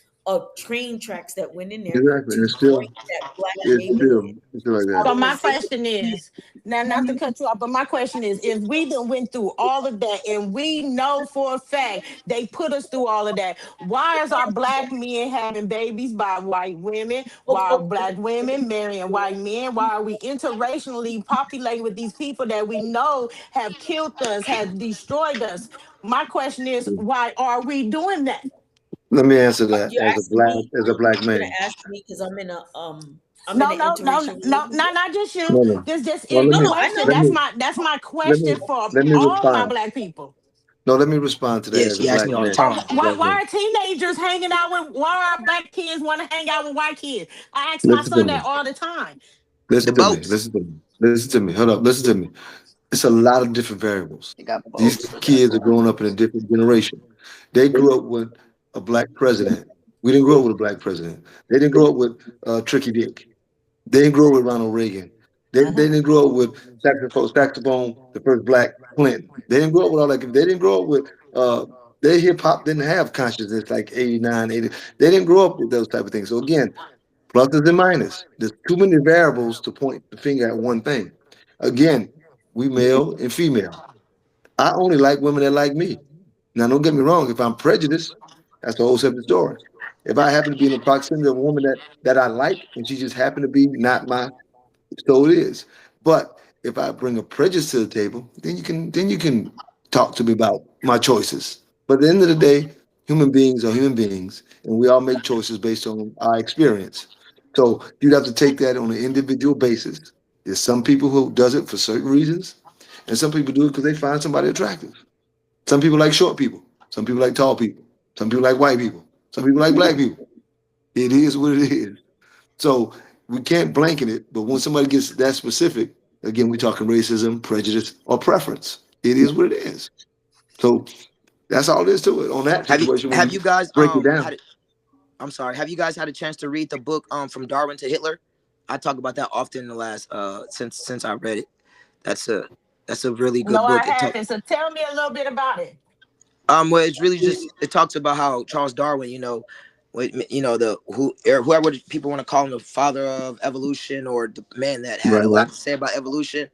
Speaker 3: Train tracks that went in there
Speaker 2: Exactly.
Speaker 3: to break that black neighborhood.
Speaker 2: It's still like that.
Speaker 1: So my
Speaker 3: Colonization.
Speaker 1: question is, now not to cut you off, but my question is, if we done went through all of that and we know for a fact they put us through all of that, why is our Black men having babies by white women?
Speaker 3: Okay,
Speaker 1: Why are
Speaker 3: okay,
Speaker 1: Black women marrying white men? Why are we interracially populating with these people that we know have killed us, have destroyed us? My question is, why are we doing that?
Speaker 2: Let me answer that
Speaker 3: you're asking me.
Speaker 2: as a black
Speaker 3: You're gonna
Speaker 2: man.
Speaker 3: ask me because I'm in
Speaker 1: No,
Speaker 3: an
Speaker 1: no, no,
Speaker 3: interracial
Speaker 1: no, no,
Speaker 3: relationship.
Speaker 1: not just you.
Speaker 2: No, no.
Speaker 1: This just
Speaker 2: Well,
Speaker 1: is
Speaker 3: No,
Speaker 1: the
Speaker 3: no, I
Speaker 1: question.
Speaker 3: know.
Speaker 2: let me
Speaker 1: That's my
Speaker 2: let
Speaker 1: question
Speaker 2: me
Speaker 1: for
Speaker 2: let me
Speaker 1: all my
Speaker 2: respond.
Speaker 1: Black people.
Speaker 2: No, let me respond to that
Speaker 5: Yeah,
Speaker 2: as a
Speaker 5: she asks me
Speaker 2: black
Speaker 5: all the
Speaker 2: man.
Speaker 5: time.
Speaker 1: Why,
Speaker 2: Black man.
Speaker 1: why are teenagers hanging out with? Why are black kids want to hang out with white kids? I ask my
Speaker 2: Listen to
Speaker 1: son that
Speaker 2: me.
Speaker 1: all the time.
Speaker 5: The
Speaker 2: Listen to me.
Speaker 5: boats.
Speaker 2: Listen to me. Listen to me. Hold up. Listen to me. It's a lot of different variables.
Speaker 5: They got
Speaker 2: These
Speaker 5: boats.
Speaker 2: kids are growing up in a different generation. They grew up with a black president. We didn't grow up with a black president. They didn't grow up with Tricky Dick. They didn't grow up with Ronald Reagan. They
Speaker 1: Mhm.
Speaker 2: didn't grow up with Saxophone, the first black Clinton. They didn't grow up with all that. They didn't grow up with their hip hop didn't have consciousness like 89, 80. They didn't grow up with those type of things. So again, pluses and minus. There's too many variables to point the finger at one thing. Again, we male and female. I only like women that like me. Now, don't get me wrong. If I'm prejudiced, that's a whole separate story. If I happen to be in the proximity of a woman that I like, and she just happened to be not my, so it is. But if I bring a prejudice to the table, then you can talk to me about my choices. But at the end of the day, human beings are human beings, and we all make choices based on our experience. So you'd have to take that on an individual basis. There's some people who does it for certain reasons, and some people do it because they find somebody attractive. Some people like short people. Some people like tall people. Some people like white people. Some people like black people. It is what it is. So we can't blanket it, but when somebody gets that specific, again, we're talking racism, prejudice, or preference. It is what it is. So that's all there is to it on that
Speaker 5: Have you
Speaker 2: situation when
Speaker 5: have
Speaker 2: you
Speaker 5: you guys
Speaker 2: break it down.
Speaker 5: had I'm sorry. Have you guys had a chance to read the book from Darwin to Hitler? I talk about that often in the last since I read it. That's a that's a really
Speaker 1: No,
Speaker 5: good
Speaker 1: I
Speaker 5: book. It talk
Speaker 1: haven't. So tell me a little bit about it.
Speaker 5: well it's really just it talks about how Charles Darwin, the whoever people want to call him the father of evolution or the man that had
Speaker 2: Right,
Speaker 5: a lot
Speaker 2: right.
Speaker 5: to say about evolution.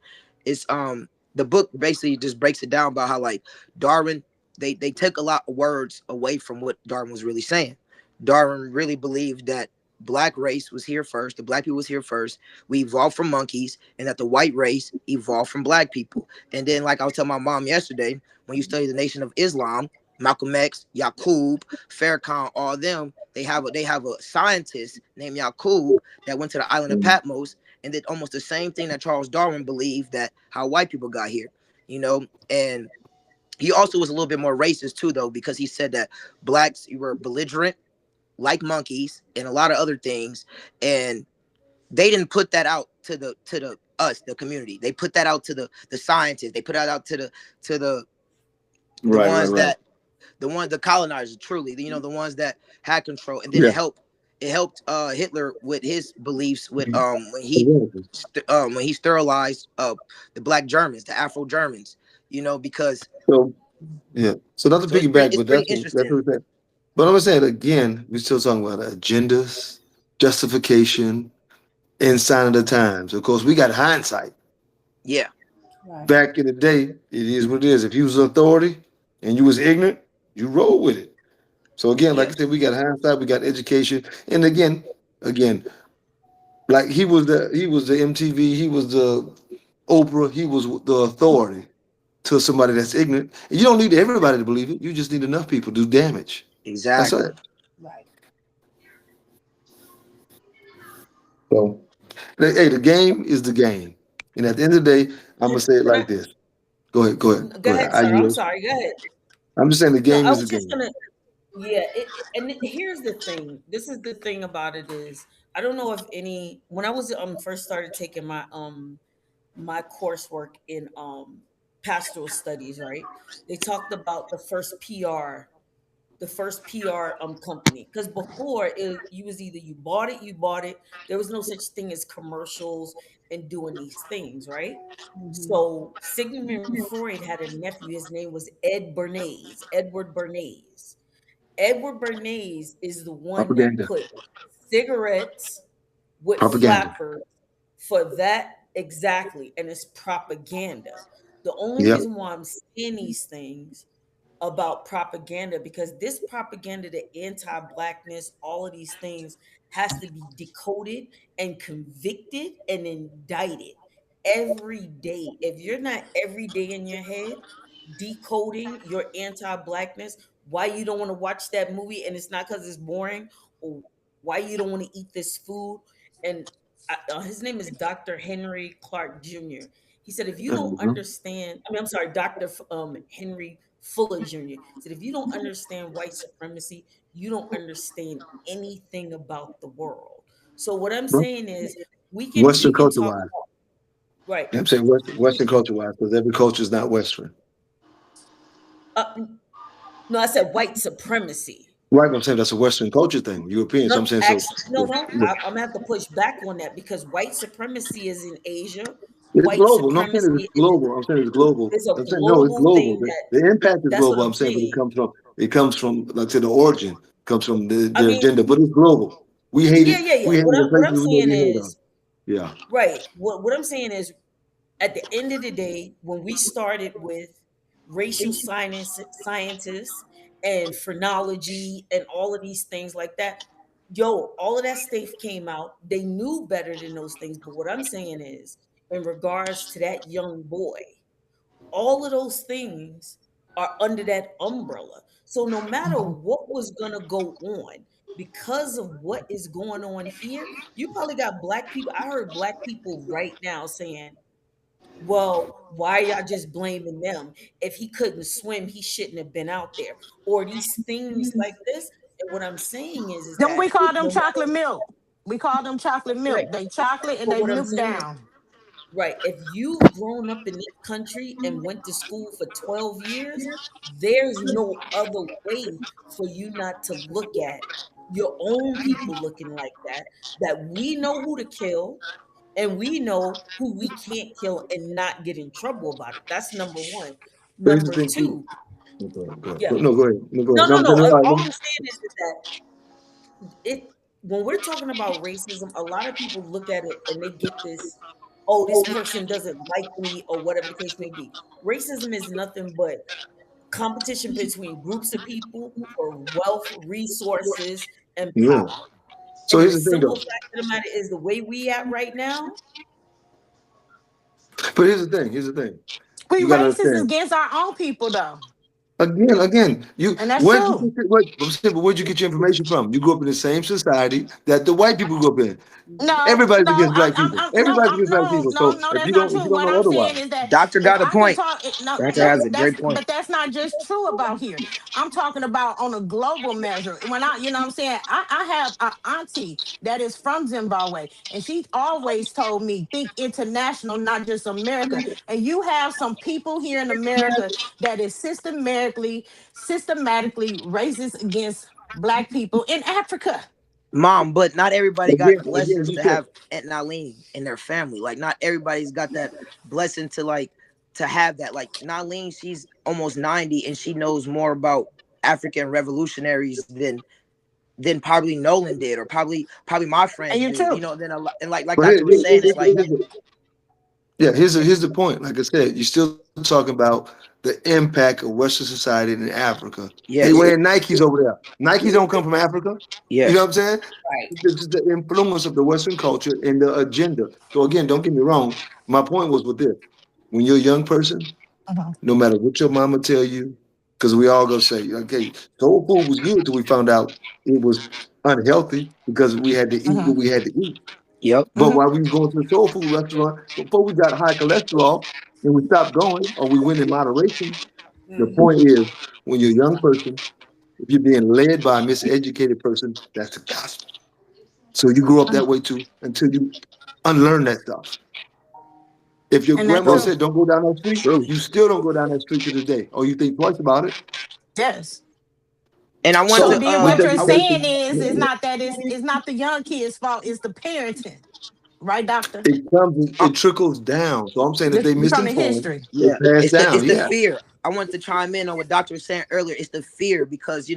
Speaker 5: It's the book basically just breaks it down about how like Darwin they took a lot of words away from what Darwin was really saying. Darwin really believed that black race was here first, the black people was here first. We evolved from monkeys, and that the white race evolved from black people. And then, like I was telling my mom yesterday, when you study the Nation of Islam, Malcolm X, Yaqub, Farrakhan, all of them, they have a scientist named Yaqub that went to the island of
Speaker 2: Mhm.
Speaker 5: Patmos and did almost the same thing that Charles Darwin believed that how white people got here, and he also was a little bit more racist too, though, because he said that blacks were belligerent like monkeys and a lot of other things, and they didn't put that out to the us the community. They put that out to the scientists. They put that out to the
Speaker 2: Right, right,
Speaker 5: ones
Speaker 2: right.
Speaker 5: that the colonizers truly, the ones that had control, and then
Speaker 2: Yeah.
Speaker 5: it helped Hitler with his beliefs with
Speaker 2: Mhm. Exactly.
Speaker 5: when he sterilized the black Germans, the Afro Germans, because
Speaker 2: So yeah. So not to
Speaker 5: so it's pretty
Speaker 2: piggyback,
Speaker 5: it's
Speaker 2: but
Speaker 5: pretty
Speaker 2: that's
Speaker 5: interesting.
Speaker 2: what I'm saying. But I'm saying again, we're still talking about agendas, justification, and sign of the times. Of course, we got hindsight.
Speaker 5: Yeah,
Speaker 4: Right.
Speaker 2: Back in the day, it is what it is. If you was authority and you was ignorant, you roll with it. So again, like
Speaker 5: yeah,
Speaker 2: I said, we got hindsight, we got education, and again, like he was the MTV, he was the Oprah, he was the authority to somebody that's ignorant. And you don't need everybody to believe it. You just need enough people to do damage. That's
Speaker 5: exactly.
Speaker 2: it.
Speaker 4: Right.
Speaker 2: So hey, the game is the game, and at the end of the day, I'm gonna say it
Speaker 3: Can I
Speaker 2: like this. Go ahead, go ahead,
Speaker 3: go
Speaker 2: go ahead.
Speaker 3: ahead,
Speaker 2: I
Speaker 3: sir? I'm
Speaker 2: yield.
Speaker 3: sorry. Go ahead.
Speaker 2: I'm just saying the
Speaker 3: No,
Speaker 2: game
Speaker 3: I
Speaker 2: is the
Speaker 3: was just
Speaker 2: game.
Speaker 3: gonna. Yeah, here's the thing. This is the thing about it is I don't know if any when I was first started taking my coursework in pastoral studies, right? They talked about the first PR company, because before you was either you bought it. There was no such thing as commercials and doing these things, right?
Speaker 4: Mm-hmm.
Speaker 3: So Sigmund Freud had a nephew. His name was Edward Bernays. Edward Bernays is the one that
Speaker 2: Propaganda,
Speaker 3: put cigarettes with
Speaker 2: propaganda.
Speaker 3: flappers for that exactly, and it's propaganda. The only
Speaker 2: Yep.
Speaker 3: reason why I'm saying these things about propaganda, because this propaganda, the anti-blackness, all of these things has to be decoded and convicted and indicted every day. If you're not every day in your head decoding your anti-blackness, why you don't want to watch that movie, and it's not because it's boring, or why you don't want to eat this food. And his name is Dr. Henry Clark Jr. He said, if you don't
Speaker 2: Mhm.
Speaker 3: understand, I mean, I'm sorry, Dr. Henry Fuller Jr. said, if you don't understand white supremacy, you don't understand anything about the world. So what I'm saying is we
Speaker 2: Western
Speaker 3: can
Speaker 2: culture
Speaker 3: talk
Speaker 2: wise.
Speaker 3: about, right.
Speaker 2: I'm saying Western culture wise, because every culture is not Western.
Speaker 3: No, I said white supremacy.
Speaker 2: Right, I'm saying that's a Western culture thing, European. So I'm
Speaker 3: No,
Speaker 2: saying so.
Speaker 3: actually, no. I'm gonna have to push back on that because white supremacy is in Asia.
Speaker 2: It's
Speaker 3: White
Speaker 2: global. No, I'm saying
Speaker 3: supremacy
Speaker 2: it's global. I'm saying it's global.
Speaker 3: is a
Speaker 2: I'm saying no, it's
Speaker 3: global
Speaker 2: global.
Speaker 3: thing.
Speaker 2: The impact is
Speaker 3: That's what
Speaker 2: global.
Speaker 3: I'm
Speaker 2: I'm saying, but
Speaker 3: saying.
Speaker 2: it comes from like I said, the origin comes from
Speaker 3: I
Speaker 2: the
Speaker 3: mean,
Speaker 2: agenda, but it's global. We hate
Speaker 3: yeah,
Speaker 2: it.
Speaker 3: yeah, yeah.
Speaker 2: We hate the
Speaker 3: What
Speaker 2: places
Speaker 3: I'm
Speaker 2: we know
Speaker 3: saying
Speaker 2: we hate on.
Speaker 3: is,
Speaker 2: Yeah.
Speaker 3: right. What I'm saying is, at the end of the day, when we started with racial scientists and phrenology and all of these things like that, all of that stuff came out. They knew better than those things. But what I'm saying is, in regards to that young boy, all of those things are under that umbrella. So no matter what was gonna go on, because of what is going on here, you probably got black people. I heard black people right now saying, well, why y'all just blaming them? If he couldn't swim, he shouldn't have been out there. Or these things like this. And what I'm saying is
Speaker 1: Then
Speaker 3: that
Speaker 1: we call them
Speaker 3: no
Speaker 1: chocolate
Speaker 3: matter,
Speaker 1: milk. We call them chocolate
Speaker 3: right,
Speaker 1: milk. They chocolate and
Speaker 3: but
Speaker 1: they
Speaker 3: what I'm
Speaker 1: milk
Speaker 3: saying is,
Speaker 1: down.
Speaker 3: right, if you've grown up in this country and went to school for 12 years, there's no other way for you not to look at your own people looking like that, that we know who to kill and we know who we can't kill and not get in trouble about it. That's number one.
Speaker 2: But here's the
Speaker 3: Number
Speaker 2: thing too.
Speaker 3: two,
Speaker 2: Go ahead.
Speaker 3: yeah.
Speaker 2: No, go ahead. No, go
Speaker 3: No,
Speaker 2: ahead. No,
Speaker 3: no,
Speaker 2: I'm
Speaker 3: no.
Speaker 2: telling you,
Speaker 3: All I'm saying is that it when we're talking about racism, a lot of people look at it and they get this, oh, this person doesn't like me or whatever the case may be. Racism is nothing but competition between groups of people for wealth, resources, and
Speaker 2: yeah.
Speaker 3: power.
Speaker 2: So
Speaker 3: And the
Speaker 2: here's the thing
Speaker 3: simple
Speaker 2: though.
Speaker 3: fact of the matter is the way we at right now,
Speaker 2: But here's the thing. Here's the thing.
Speaker 1: We
Speaker 2: You gotta
Speaker 1: racist
Speaker 2: understand.
Speaker 1: against our own people though.
Speaker 2: Again, you
Speaker 1: And that's
Speaker 2: where'd you
Speaker 1: true.
Speaker 2: I'm saying, but where'd you get your information from? You grew up in the same society that the white people grew up in.
Speaker 1: No,
Speaker 2: Everybody's
Speaker 1: no,
Speaker 2: against black people. Everybody's against black people. So
Speaker 1: no, that's not
Speaker 2: if
Speaker 1: true.
Speaker 2: you don't
Speaker 1: What
Speaker 2: know
Speaker 1: I'm
Speaker 2: otherwise,
Speaker 1: saying is that
Speaker 5: Doctor
Speaker 1: if
Speaker 5: got a
Speaker 1: I can
Speaker 5: point.
Speaker 1: talk,
Speaker 5: Doctor has a great point.
Speaker 1: but that's not just true about here. I'm talking about on a global measure. When you know what I'm saying, I have an auntie that is from Zimbabwe, and she always told me, think international, not just America. And you have some people here in America that is systematically racist against black people in Africa.
Speaker 5: Mom, but not everybody got
Speaker 2: again,
Speaker 5: blessings to
Speaker 2: just
Speaker 5: have Aunt Nalene in their family. Like, not everybody's got that blessing to to have that. Like, Nalene, she's almost 90 and she knows more about African revolutionaries than probably Nolan did, or probably my
Speaker 1: And
Speaker 5: friends
Speaker 1: you
Speaker 5: do.
Speaker 1: too.
Speaker 5: Then like
Speaker 2: but
Speaker 5: Doctor was saying, it's like,
Speaker 2: here's the point. Like I said, you're still talking about the impact of Western society in Africa. They
Speaker 5: yes,
Speaker 2: wear Nikes over there. Nikes don't come from Africa. You know
Speaker 5: yes,
Speaker 2: what I'm saying?
Speaker 3: right?
Speaker 2: This is the influence of the Western culture and the agenda. So again, don't get me wrong. My point was with this: when you're a young person,
Speaker 1: Mhm.
Speaker 2: no matter what your mama tell you, because we all gonna say, okay, soul food was good till we found out it was unhealthy because we had to eat
Speaker 1: Mhm.
Speaker 2: what we had to eat.
Speaker 5: yep.
Speaker 2: But
Speaker 1: Mhm.
Speaker 2: while we was going to the soul food restaurant, before we got high cholesterol and we stopped going or we went in moderation, the
Speaker 3: Mhm.
Speaker 2: point is when you're a young person, if you're being led by a miseducated person, that's the gospel. So you grow up that way too until you unlearn that stuff. If your
Speaker 1: And that's
Speaker 2: grandma
Speaker 5: True,
Speaker 1: true.
Speaker 2: said don't go down that street,
Speaker 5: true.
Speaker 2: you still don't go down that street to this day, or you think twice about it.
Speaker 1: Yes.
Speaker 5: And I want
Speaker 1: So
Speaker 2: So
Speaker 5: to
Speaker 1: then
Speaker 2: with
Speaker 1: what you're saying
Speaker 2: education,
Speaker 1: is not that it's not the young kids' fault, it's the parenting. Right, doctor?
Speaker 5: uh,
Speaker 2: it trickles down. So I'm saying if
Speaker 1: Just
Speaker 2: they
Speaker 1: from the
Speaker 2: misinformed,
Speaker 1: history.
Speaker 2: it
Speaker 5: yeah,
Speaker 2: passed
Speaker 5: it's
Speaker 2: down.
Speaker 5: the
Speaker 2: Yeah.
Speaker 5: fear. I wanted to chime in on what Doctor was saying earlier. It's the fear because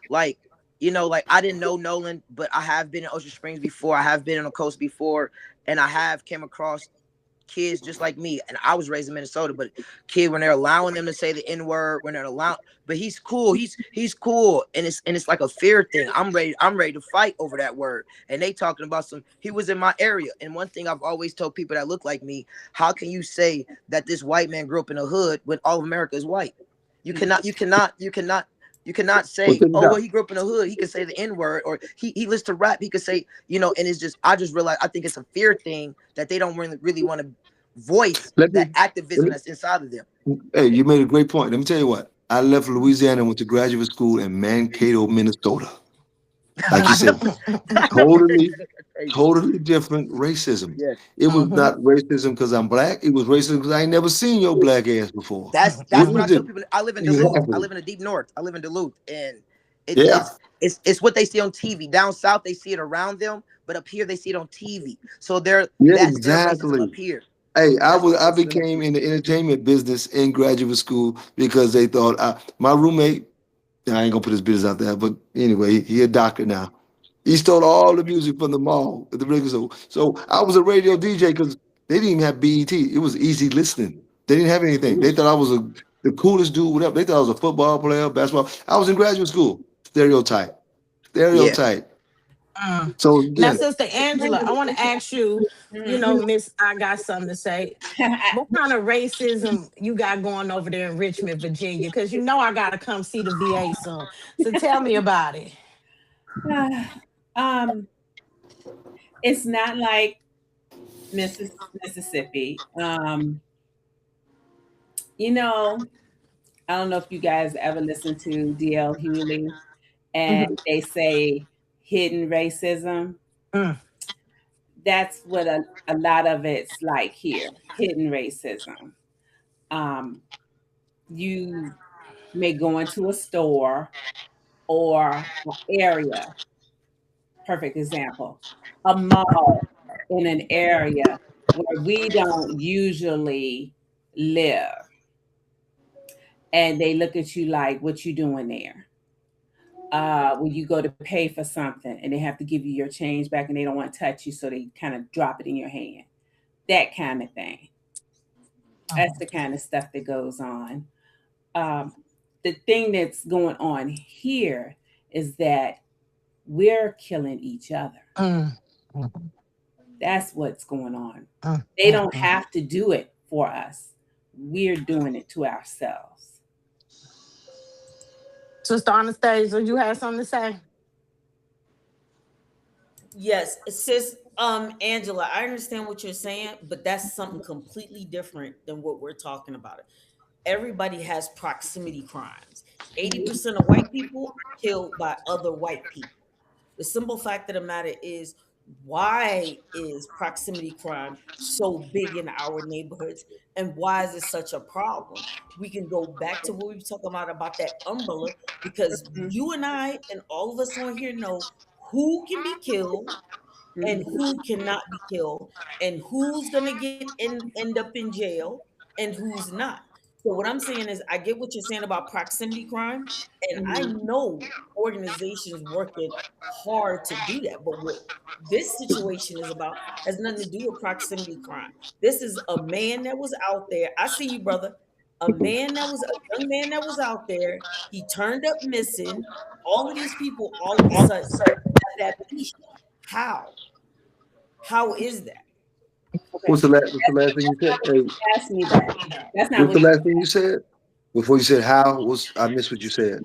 Speaker 5: like like I didn't know Nolan, but I have been in Ocean Springs before. I have been on the coast before, and I have came across kids just like me. And I was raised in Minnesota, but kid when they're allowing them to say the N word, when they're allowed, but he's cool. He's cool, and it's like a fear thing. I'm ready to fight over that word. And they talking about he was in my area. And one thing I've always told people that look like me, how can you say that this white man grew up in a hood when all of America is white? You cannot
Speaker 2: Well,
Speaker 5: say,
Speaker 2: check it
Speaker 5: oh, well,
Speaker 2: out.
Speaker 5: he grew up in a hood. He could say the N word, or he listens to rap. He could say, and it's just, I just realized, I think it's a fear thing that they don't really want to voice
Speaker 2: Let me,
Speaker 5: that
Speaker 2: let
Speaker 5: activism
Speaker 2: me
Speaker 5: that's inside of them.
Speaker 2: Hey, you made a great point. Let me tell you what. I left Louisiana and went to graduate school in Mankato, Minnesota. Like you said, totally, totally different racism.
Speaker 5: Yeah.
Speaker 2: It was
Speaker 1: Mhm.
Speaker 2: not racism because I'm black. It was racism because I ain't never seen your black ass before.
Speaker 5: That's
Speaker 2: It
Speaker 5: what
Speaker 2: was
Speaker 5: I tell
Speaker 2: it.
Speaker 5: people. I live in Duluth. I
Speaker 2: Exactly.
Speaker 5: live in the deep north. I live in Duluth, and it's
Speaker 2: Yeah.
Speaker 5: it's it's what they see on TV. Down south, they see it around them, but up here they see it on TV. So
Speaker 2: Yeah,
Speaker 5: that's their racism
Speaker 2: exactly.
Speaker 5: up here.
Speaker 2: Hey,
Speaker 5: That's their
Speaker 2: I
Speaker 5: racism up
Speaker 2: became
Speaker 5: here.
Speaker 2: in the entertainment business in graduate school because they thought my roommate. I ain't gonna put his business out there, but anyway, he a doctor now. He stole all the music from the mall at the record store. So I was a radio DJ because they didn't even have BET. It was easy listening. They didn't have anything. They thought I was the coolest dude, whatever. They thought I was a football player, basketball. I was in graduate school. Stereotype.
Speaker 5: Yeah.
Speaker 2: Stereotype.
Speaker 1: Mm.
Speaker 2: So
Speaker 1: Now,
Speaker 2: again,
Speaker 1: Sister Angela, I want to ask you, Miss, I got something to say. What kind of racism you got going over there in Richmond, Virginia? Because I got to come see the VA soon. So tell me about it.
Speaker 4: um, it's not like Mississippi. I don't know if you guys ever listen to D.L. Hewley, and they say hidden racism.
Speaker 1: Mm.
Speaker 4: That's what a lot of it's like here, hidden racism. You may go into a store or an area, perfect example, a mall in an area where we don't usually live. And they look at you like, what you doing there? When you go to pay for something and they have to give you your change back and they don't want to touch you, so they kind of drop it in your hand. That kind of thing. That's the kind of stuff that goes on. The thing that's going on here is that we're killing each other.
Speaker 1: Mm.
Speaker 4: That's what's going on.
Speaker 1: Mm.
Speaker 4: They don't have to do it for us. We're doing it to ourselves.
Speaker 1: Sister Anastasia, you have something to say?
Speaker 3: Yes, sis, Angela, I understand what you're saying, but that's something completely different than what we're talking about. Everybody has proximity crimes. 80% of white people are killed by other white people. The simple fact of the matter is, why is proximity crime so big in our neighborhoods, and why is it such a problem? We can go back to what we were talking about that umbrella, because you and I and all of us on here know who can be killed and who cannot be killed, and who's gonna end up in jail and who's not. So what I'm saying is, I get what you're saying about proximity crime, and I know organizations working hard to do that. But what this situation is about has nothing to do with proximity crime. This is a man that was out there. I see you, brother. A young man that was out there. He turned up missing. All of these people, all of a sudden, have that peace. How? How is that?
Speaker 2: what's the last thing you said? Hey,
Speaker 4: Ask me that. That's not
Speaker 2: what's
Speaker 4: what
Speaker 2: the last thing you said? Before you said how, I missed what you said.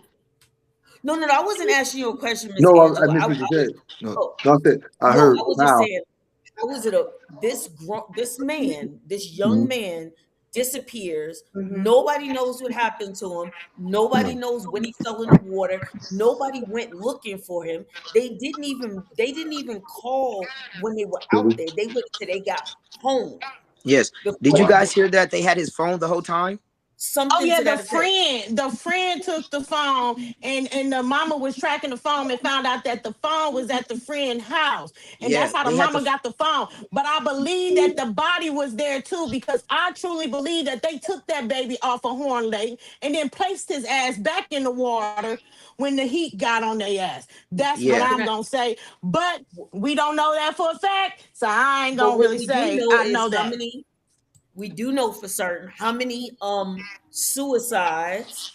Speaker 3: No, I wasn't asking you a question, Miss
Speaker 2: No, I
Speaker 3: Angela.
Speaker 2: missed what you said. No,
Speaker 3: Oh,
Speaker 2: no, I
Speaker 3: no,
Speaker 2: heard
Speaker 3: I was just
Speaker 2: how.
Speaker 3: saying, how is it this young
Speaker 2: Mhm.
Speaker 3: man disappears? Nobody knows what happened to him. Nobody knows when he fell in the water. Nobody went looking for him. They didn't even call when they were out there. They waited till they got home.
Speaker 5: Yes. Did you guys hear that they had his phone the whole time?
Speaker 1: Oh
Speaker 3: Something
Speaker 1: yeah,
Speaker 3: to that effect.
Speaker 1: the friend took the phone, and the mama was tracking the phone and found out that the phone was at the friend's house, and
Speaker 5: Yeah,
Speaker 1: that's how the
Speaker 5: they had
Speaker 1: mama
Speaker 5: to.
Speaker 1: got the phone. But I believe that the body was there too, because I truly believe that they took that baby off of Horn Lake and then placed his ass back in the water when the heat got on their ass. That's what
Speaker 5: Yeah.
Speaker 1: I'm gonna say. But we don't know that for a fact, so I ain't
Speaker 3: But
Speaker 1: gonna
Speaker 3: what
Speaker 1: really
Speaker 3: we do
Speaker 1: say
Speaker 3: know
Speaker 1: I
Speaker 3: is
Speaker 1: know that.
Speaker 3: we do know for certain how many suicides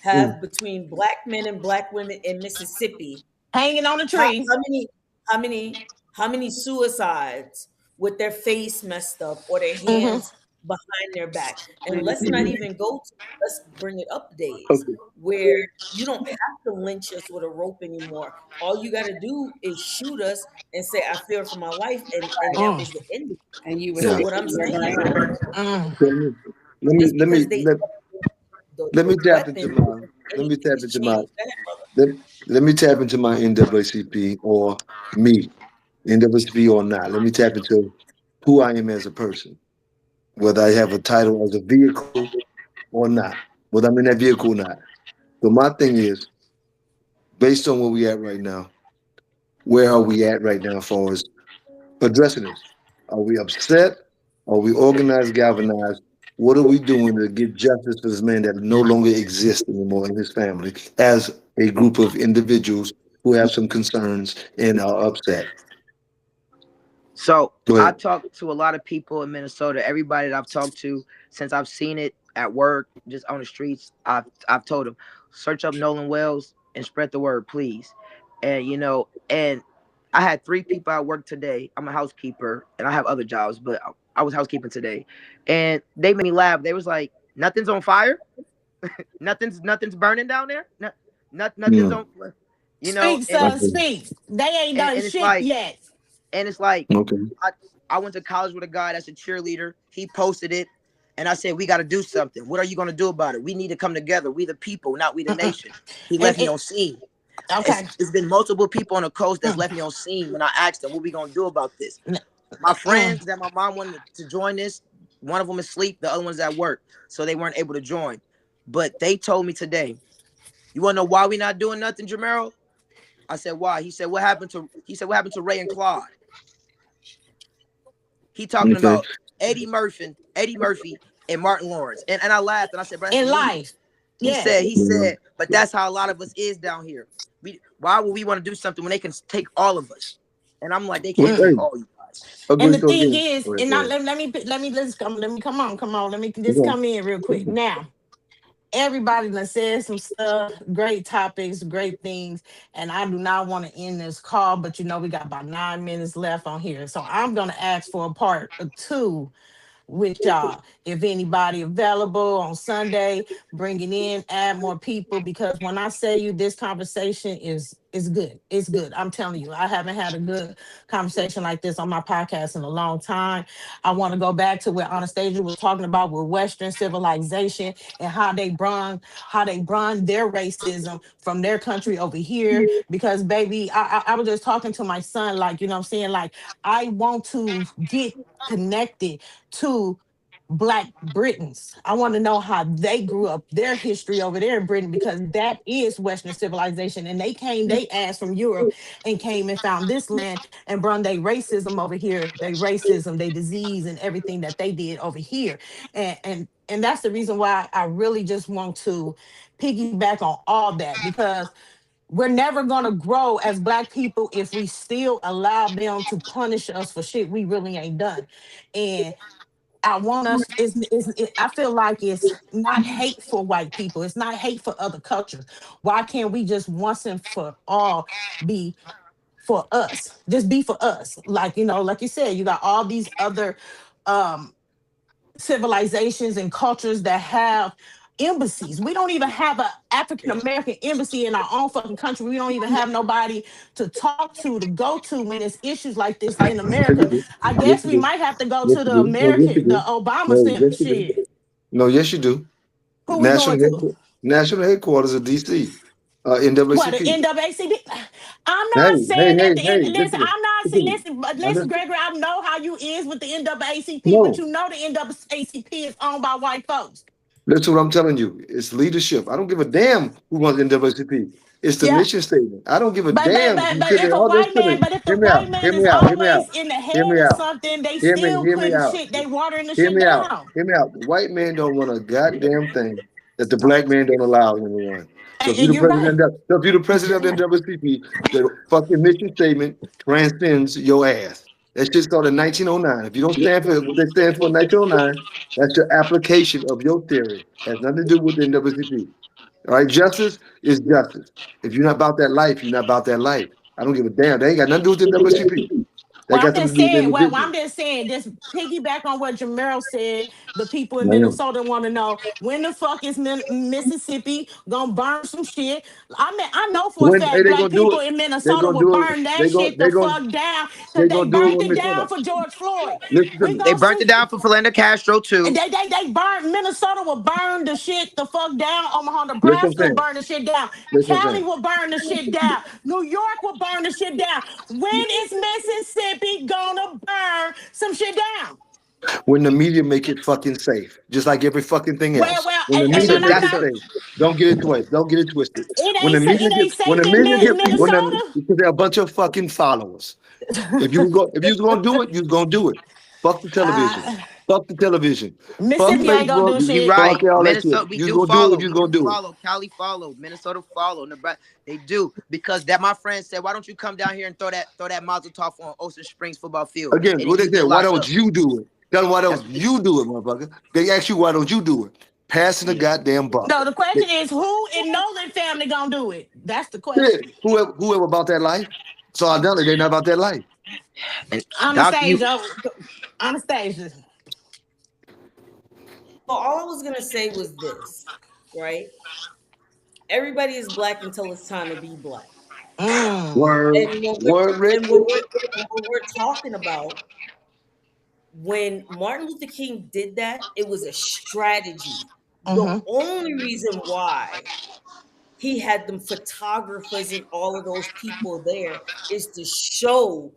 Speaker 2: Mm.
Speaker 3: have between black men and black women in Mississippi.
Speaker 1: Hanging on a
Speaker 3: How,
Speaker 1: tree.
Speaker 3: how many how many how many suicides with their face messed up or their
Speaker 1: Mm-hmm.
Speaker 3: hands behind their back? And let's not even let's bring it up days
Speaker 2: Okay.
Speaker 3: where you don't have to lynch us with a rope anymore. All you got to do is shoot us and say, I fear for my life, and that was the end of it.
Speaker 4: and you were
Speaker 3: So
Speaker 2: Yeah.
Speaker 3: what I'm saying,
Speaker 1: Mm.
Speaker 2: So let me
Speaker 3: just
Speaker 2: let me
Speaker 3: because they
Speaker 2: let, let me tap into
Speaker 3: weapons.
Speaker 2: my let me tap
Speaker 3: Anything's
Speaker 2: into my
Speaker 3: changed. Go ahead, brother.
Speaker 2: let, let me tap into my NAACP or me, NAACP or not. Let me tap into who I am as a person, whether I have a title as a vehicle or not, whether I'm in that vehicle or not. So my thing is, based on where we at right now, where are we at right now as far as addressing this? Are we upset? Are we organized, galvanized? What are we doing to get justice for this man that no longer exists anymore in his family as a group of individuals who have some concerns and are upset?
Speaker 5: So
Speaker 2: Go
Speaker 5: I
Speaker 2: ahead.
Speaker 5: talked to a lot of people in Minnesota. Everybody that I've talked to since I've seen it at work, just on the streets, I've told them, search up Nolan Wells and spread the word, please. And and I had 3 people at work today. I'm a housekeeper and I have other jobs, but I was housekeeping today, and they made me laugh. They was like, "Nothing's on fire. Nothing's burning down there. Nothing's
Speaker 2: Mm,
Speaker 5: on."
Speaker 1: Speak,
Speaker 5: And
Speaker 1: son,
Speaker 2: okay.
Speaker 1: speak. They ain't
Speaker 5: and,
Speaker 1: done
Speaker 5: and it's
Speaker 1: shit
Speaker 5: like
Speaker 1: yet.
Speaker 5: and it's like
Speaker 2: Okay.
Speaker 5: I, I went to college with a guy that's a cheerleader. He posted it. And I said, we got to do something. What are you going to do about it? We need to come together. We the people, not we the
Speaker 1: Mm-mm.
Speaker 5: nation. He
Speaker 1: And
Speaker 5: left me
Speaker 1: it,
Speaker 5: on scene.
Speaker 1: okay.
Speaker 5: It's been multiple people on the coast that's
Speaker 1: Mm,
Speaker 5: left me on scene when I asked them, what we going to do about this?
Speaker 1: mm,
Speaker 5: My
Speaker 1: mm.
Speaker 5: friends that my mom wanted to join this, one of them is asleep, the other one's at work. So they weren't able to join. But they told me today, you want to know why we not doing nothing, Jamero? I said, why? What happened to Ray and Claude? He talking
Speaker 2: Okay.
Speaker 5: about Eddie Murphy, and Martin Lawrence. And I laughed and I said, bro, that's the
Speaker 1: In
Speaker 5: media.
Speaker 1: life.
Speaker 5: He
Speaker 1: Yes.
Speaker 5: said, but that's how a lot of us is down here. Why would we want to do something when they can take all of us? And I'm like, they
Speaker 2: Well,
Speaker 5: can't
Speaker 1: Mm.
Speaker 5: take
Speaker 2: hey,
Speaker 5: all you guys.
Speaker 1: And
Speaker 2: agree.
Speaker 1: the
Speaker 2: So
Speaker 1: thing
Speaker 2: again,
Speaker 1: is,
Speaker 2: go ahead.
Speaker 1: and
Speaker 2: Go
Speaker 1: now
Speaker 2: ahead.
Speaker 1: let me come on. Let me just
Speaker 2: Go
Speaker 1: come in real quick.
Speaker 2: ahead.
Speaker 1: Now, everybody done said some stuff, great topics, great things. And I do not want to end this call, but we got about 9 minutes left on here. So I'm gonna ask for a part 2 with y'all. If anybody available on Sunday, bring it in, add more people, because when I say you this conversation is good. It's good. I'm telling you, I haven't had a good conversation like this on my podcast in a long time. I want to go back to where Anastasia was talking about with Western civilization and how they brung their racism from their country over here. Because baby, I was just talking to my son, like, you know what I'm saying? Like, I want to get connected to Black Britons. I want to know how they grew up, their history over there in Britain, because that is Western civilization. And they ass from Europe and came and found this land and brought their racism over here, their racism, their disease, and everything that they did over here. And that's the reason why I really just want to piggyback on all that, because we're never going to grow as Black people if we still allow them to punish us for shit we really ain't done. And I want us I feel like it's not hate for white people. It's not hate for other cultures. Why can't we just once and for all be for us? Just be for us. Like, like you said, you got all these other um civilizations and cultures that have embassies. We don't even have an African American embassy in our own fucking country. We don't even have nobody to talk to go to when there's issues like this in
Speaker 2: Yes, you
Speaker 1: America.
Speaker 2: do.
Speaker 1: I
Speaker 2: Yes,
Speaker 1: guess
Speaker 2: you
Speaker 1: we
Speaker 2: do.
Speaker 1: might have to go
Speaker 2: Yes,
Speaker 1: to
Speaker 2: you
Speaker 1: the
Speaker 2: do. No, yes, you
Speaker 1: American, the
Speaker 2: do.
Speaker 1: Obama
Speaker 2: No,
Speaker 1: Center.
Speaker 2: yes, you do.
Speaker 1: Shit.
Speaker 2: No, yes, you do.
Speaker 1: Who we going to?
Speaker 2: National headquarters of DC,
Speaker 1: What, the
Speaker 2: NAACP.
Speaker 1: NAACP? I'm
Speaker 2: Hey,
Speaker 1: not
Speaker 2: hey,
Speaker 1: saying
Speaker 2: hey,
Speaker 1: that
Speaker 2: hey,
Speaker 1: listen,
Speaker 2: listen,
Speaker 1: I'm not saying,
Speaker 2: listen.
Speaker 1: listen, but
Speaker 2: Now
Speaker 1: listen,
Speaker 2: listen.
Speaker 1: Gregory, I know how you is with the NAACP, but
Speaker 2: No,
Speaker 1: you know the NAACP is owned by white folks.
Speaker 2: listen what I'm telling you. It's leadership. I don't give a damn who runs NAACP. It's the
Speaker 1: Yeah.
Speaker 2: mission statement. I don't give a
Speaker 1: But but
Speaker 2: damn
Speaker 1: but
Speaker 2: who
Speaker 1: but
Speaker 2: said
Speaker 1: if
Speaker 2: that.
Speaker 1: a
Speaker 2: Oh,
Speaker 1: white
Speaker 2: listen to
Speaker 1: man,
Speaker 2: me.
Speaker 1: but if the
Speaker 2: Hear me out.
Speaker 1: white man
Speaker 2: Hear me
Speaker 1: is
Speaker 2: out. Hear me out.
Speaker 1: always in the
Speaker 2: Hear
Speaker 1: head
Speaker 2: me
Speaker 1: of
Speaker 2: out.
Speaker 1: something, they still
Speaker 2: Hear me
Speaker 1: putting
Speaker 2: out.
Speaker 1: shit, they watering the
Speaker 2: Hear
Speaker 1: shit
Speaker 2: me out.
Speaker 1: down.
Speaker 2: Hear me out. The white man don't run a goddamn thing that the black man don't allow him to run. So if you're
Speaker 1: And
Speaker 2: the
Speaker 1: you're
Speaker 2: president,
Speaker 1: right.
Speaker 2: so if you're the president of the NAACP, the fucking mission statement transcends your ass. That shit started in 1909. If you don't stand for what they stand for in 1909, that's your application of your theory. Has nothing to do with the NAACP. All right, justice is justice. If you're not about that life, you're not about that life. I don't give a damn. They ain't got nothing to do with the NAACP. That got something to do with the
Speaker 1: Well,
Speaker 2: individual.
Speaker 1: I'm just saying, just piggyback on what Jamel said. The people in
Speaker 2: Ma'am.
Speaker 1: Minnesota want to know when the fuck is Mississippi gonna burn some shit. I mean, I know for a
Speaker 2: When
Speaker 1: fact
Speaker 2: they
Speaker 1: black
Speaker 2: gonna do
Speaker 1: people
Speaker 2: it?
Speaker 1: in
Speaker 2: They
Speaker 1: Minnesota
Speaker 2: gonna
Speaker 1: will
Speaker 2: do it.
Speaker 1: burn that shit the fuck down
Speaker 2: They
Speaker 1: because they
Speaker 2: gonna do it
Speaker 1: burnt
Speaker 2: when
Speaker 1: it
Speaker 2: they shut
Speaker 1: down
Speaker 2: up.
Speaker 1: for George Floyd.
Speaker 2: Listen to
Speaker 1: We
Speaker 2: me.
Speaker 5: They
Speaker 1: gonna
Speaker 5: burnt it
Speaker 1: see.
Speaker 5: down for Philando Castro too.
Speaker 1: They burn Minnesota will burn the shit the fuck down. Omaha,
Speaker 2: Listen what I'm
Speaker 1: Nebraska will
Speaker 2: saying.
Speaker 1: burn the shit down.
Speaker 2: Listen what I'm
Speaker 1: Cali
Speaker 2: saying.
Speaker 1: will burn the shit down. New York will burn the shit down. When is Mississippi gonna burn some shit down?
Speaker 2: When the media make it fucking safe, just like every fucking thing else. When the
Speaker 1: And
Speaker 2: media
Speaker 1: I'm
Speaker 2: make it
Speaker 5: That's a
Speaker 1: not.
Speaker 2: safe, don't get it twisted. Don't get it twisted. When the media
Speaker 1: It
Speaker 2: get,
Speaker 1: ain't
Speaker 2: when
Speaker 1: Minnesota.
Speaker 2: the because they're a bunch of fucking followers. If you was gonna do it, you was gonna do it. Fuck the television.
Speaker 1: uh,
Speaker 2: Fuck the television. Fuck
Speaker 1: Mississippi ain't gonna
Speaker 2: Facebook.
Speaker 1: do
Speaker 5: you
Speaker 1: shit.
Speaker 2: Fuck
Speaker 5: right.
Speaker 2: all that shit.
Speaker 5: Minnesota, we
Speaker 2: You was
Speaker 5: do
Speaker 2: gonna do it if
Speaker 5: follow.
Speaker 2: you was
Speaker 5: We
Speaker 2: gonna
Speaker 5: do
Speaker 2: do it.
Speaker 5: follow. Cali follow. Minnesota follow. Nebraska, they do because that my friend said, why don't you come down here and throw that Mazel Tov on Ocean Springs football field?
Speaker 2: Again,
Speaker 5: And
Speaker 2: what
Speaker 5: then
Speaker 2: they
Speaker 5: you
Speaker 2: say,
Speaker 5: get
Speaker 2: why
Speaker 5: locked
Speaker 2: don't
Speaker 5: up.
Speaker 2: you do it? Tell them why
Speaker 5: That's
Speaker 2: don't
Speaker 5: what they
Speaker 2: you do it, motherfucker? They ask you why don't you do it? Passing the
Speaker 5: yeah.
Speaker 2: goddamn buck.
Speaker 1: No, the question is who in Nolan family gonna do it? That's the
Speaker 2: Shit.
Speaker 1: question.
Speaker 2: Whoever about that life. So I done it. They not about that life.
Speaker 5: And Doctor, you
Speaker 1: Anastasia.
Speaker 3: So all I was gonna say was this, right? Everybody is black until it's time to be black.
Speaker 1: Mm.
Speaker 2: Word,
Speaker 3: And
Speaker 2: word, Rick.
Speaker 3: when we're talking about when Martin Luther King did that, it was a strategy. The
Speaker 1: Mm-hmm.
Speaker 3: only reason why he had them photographers and all of those people there is to show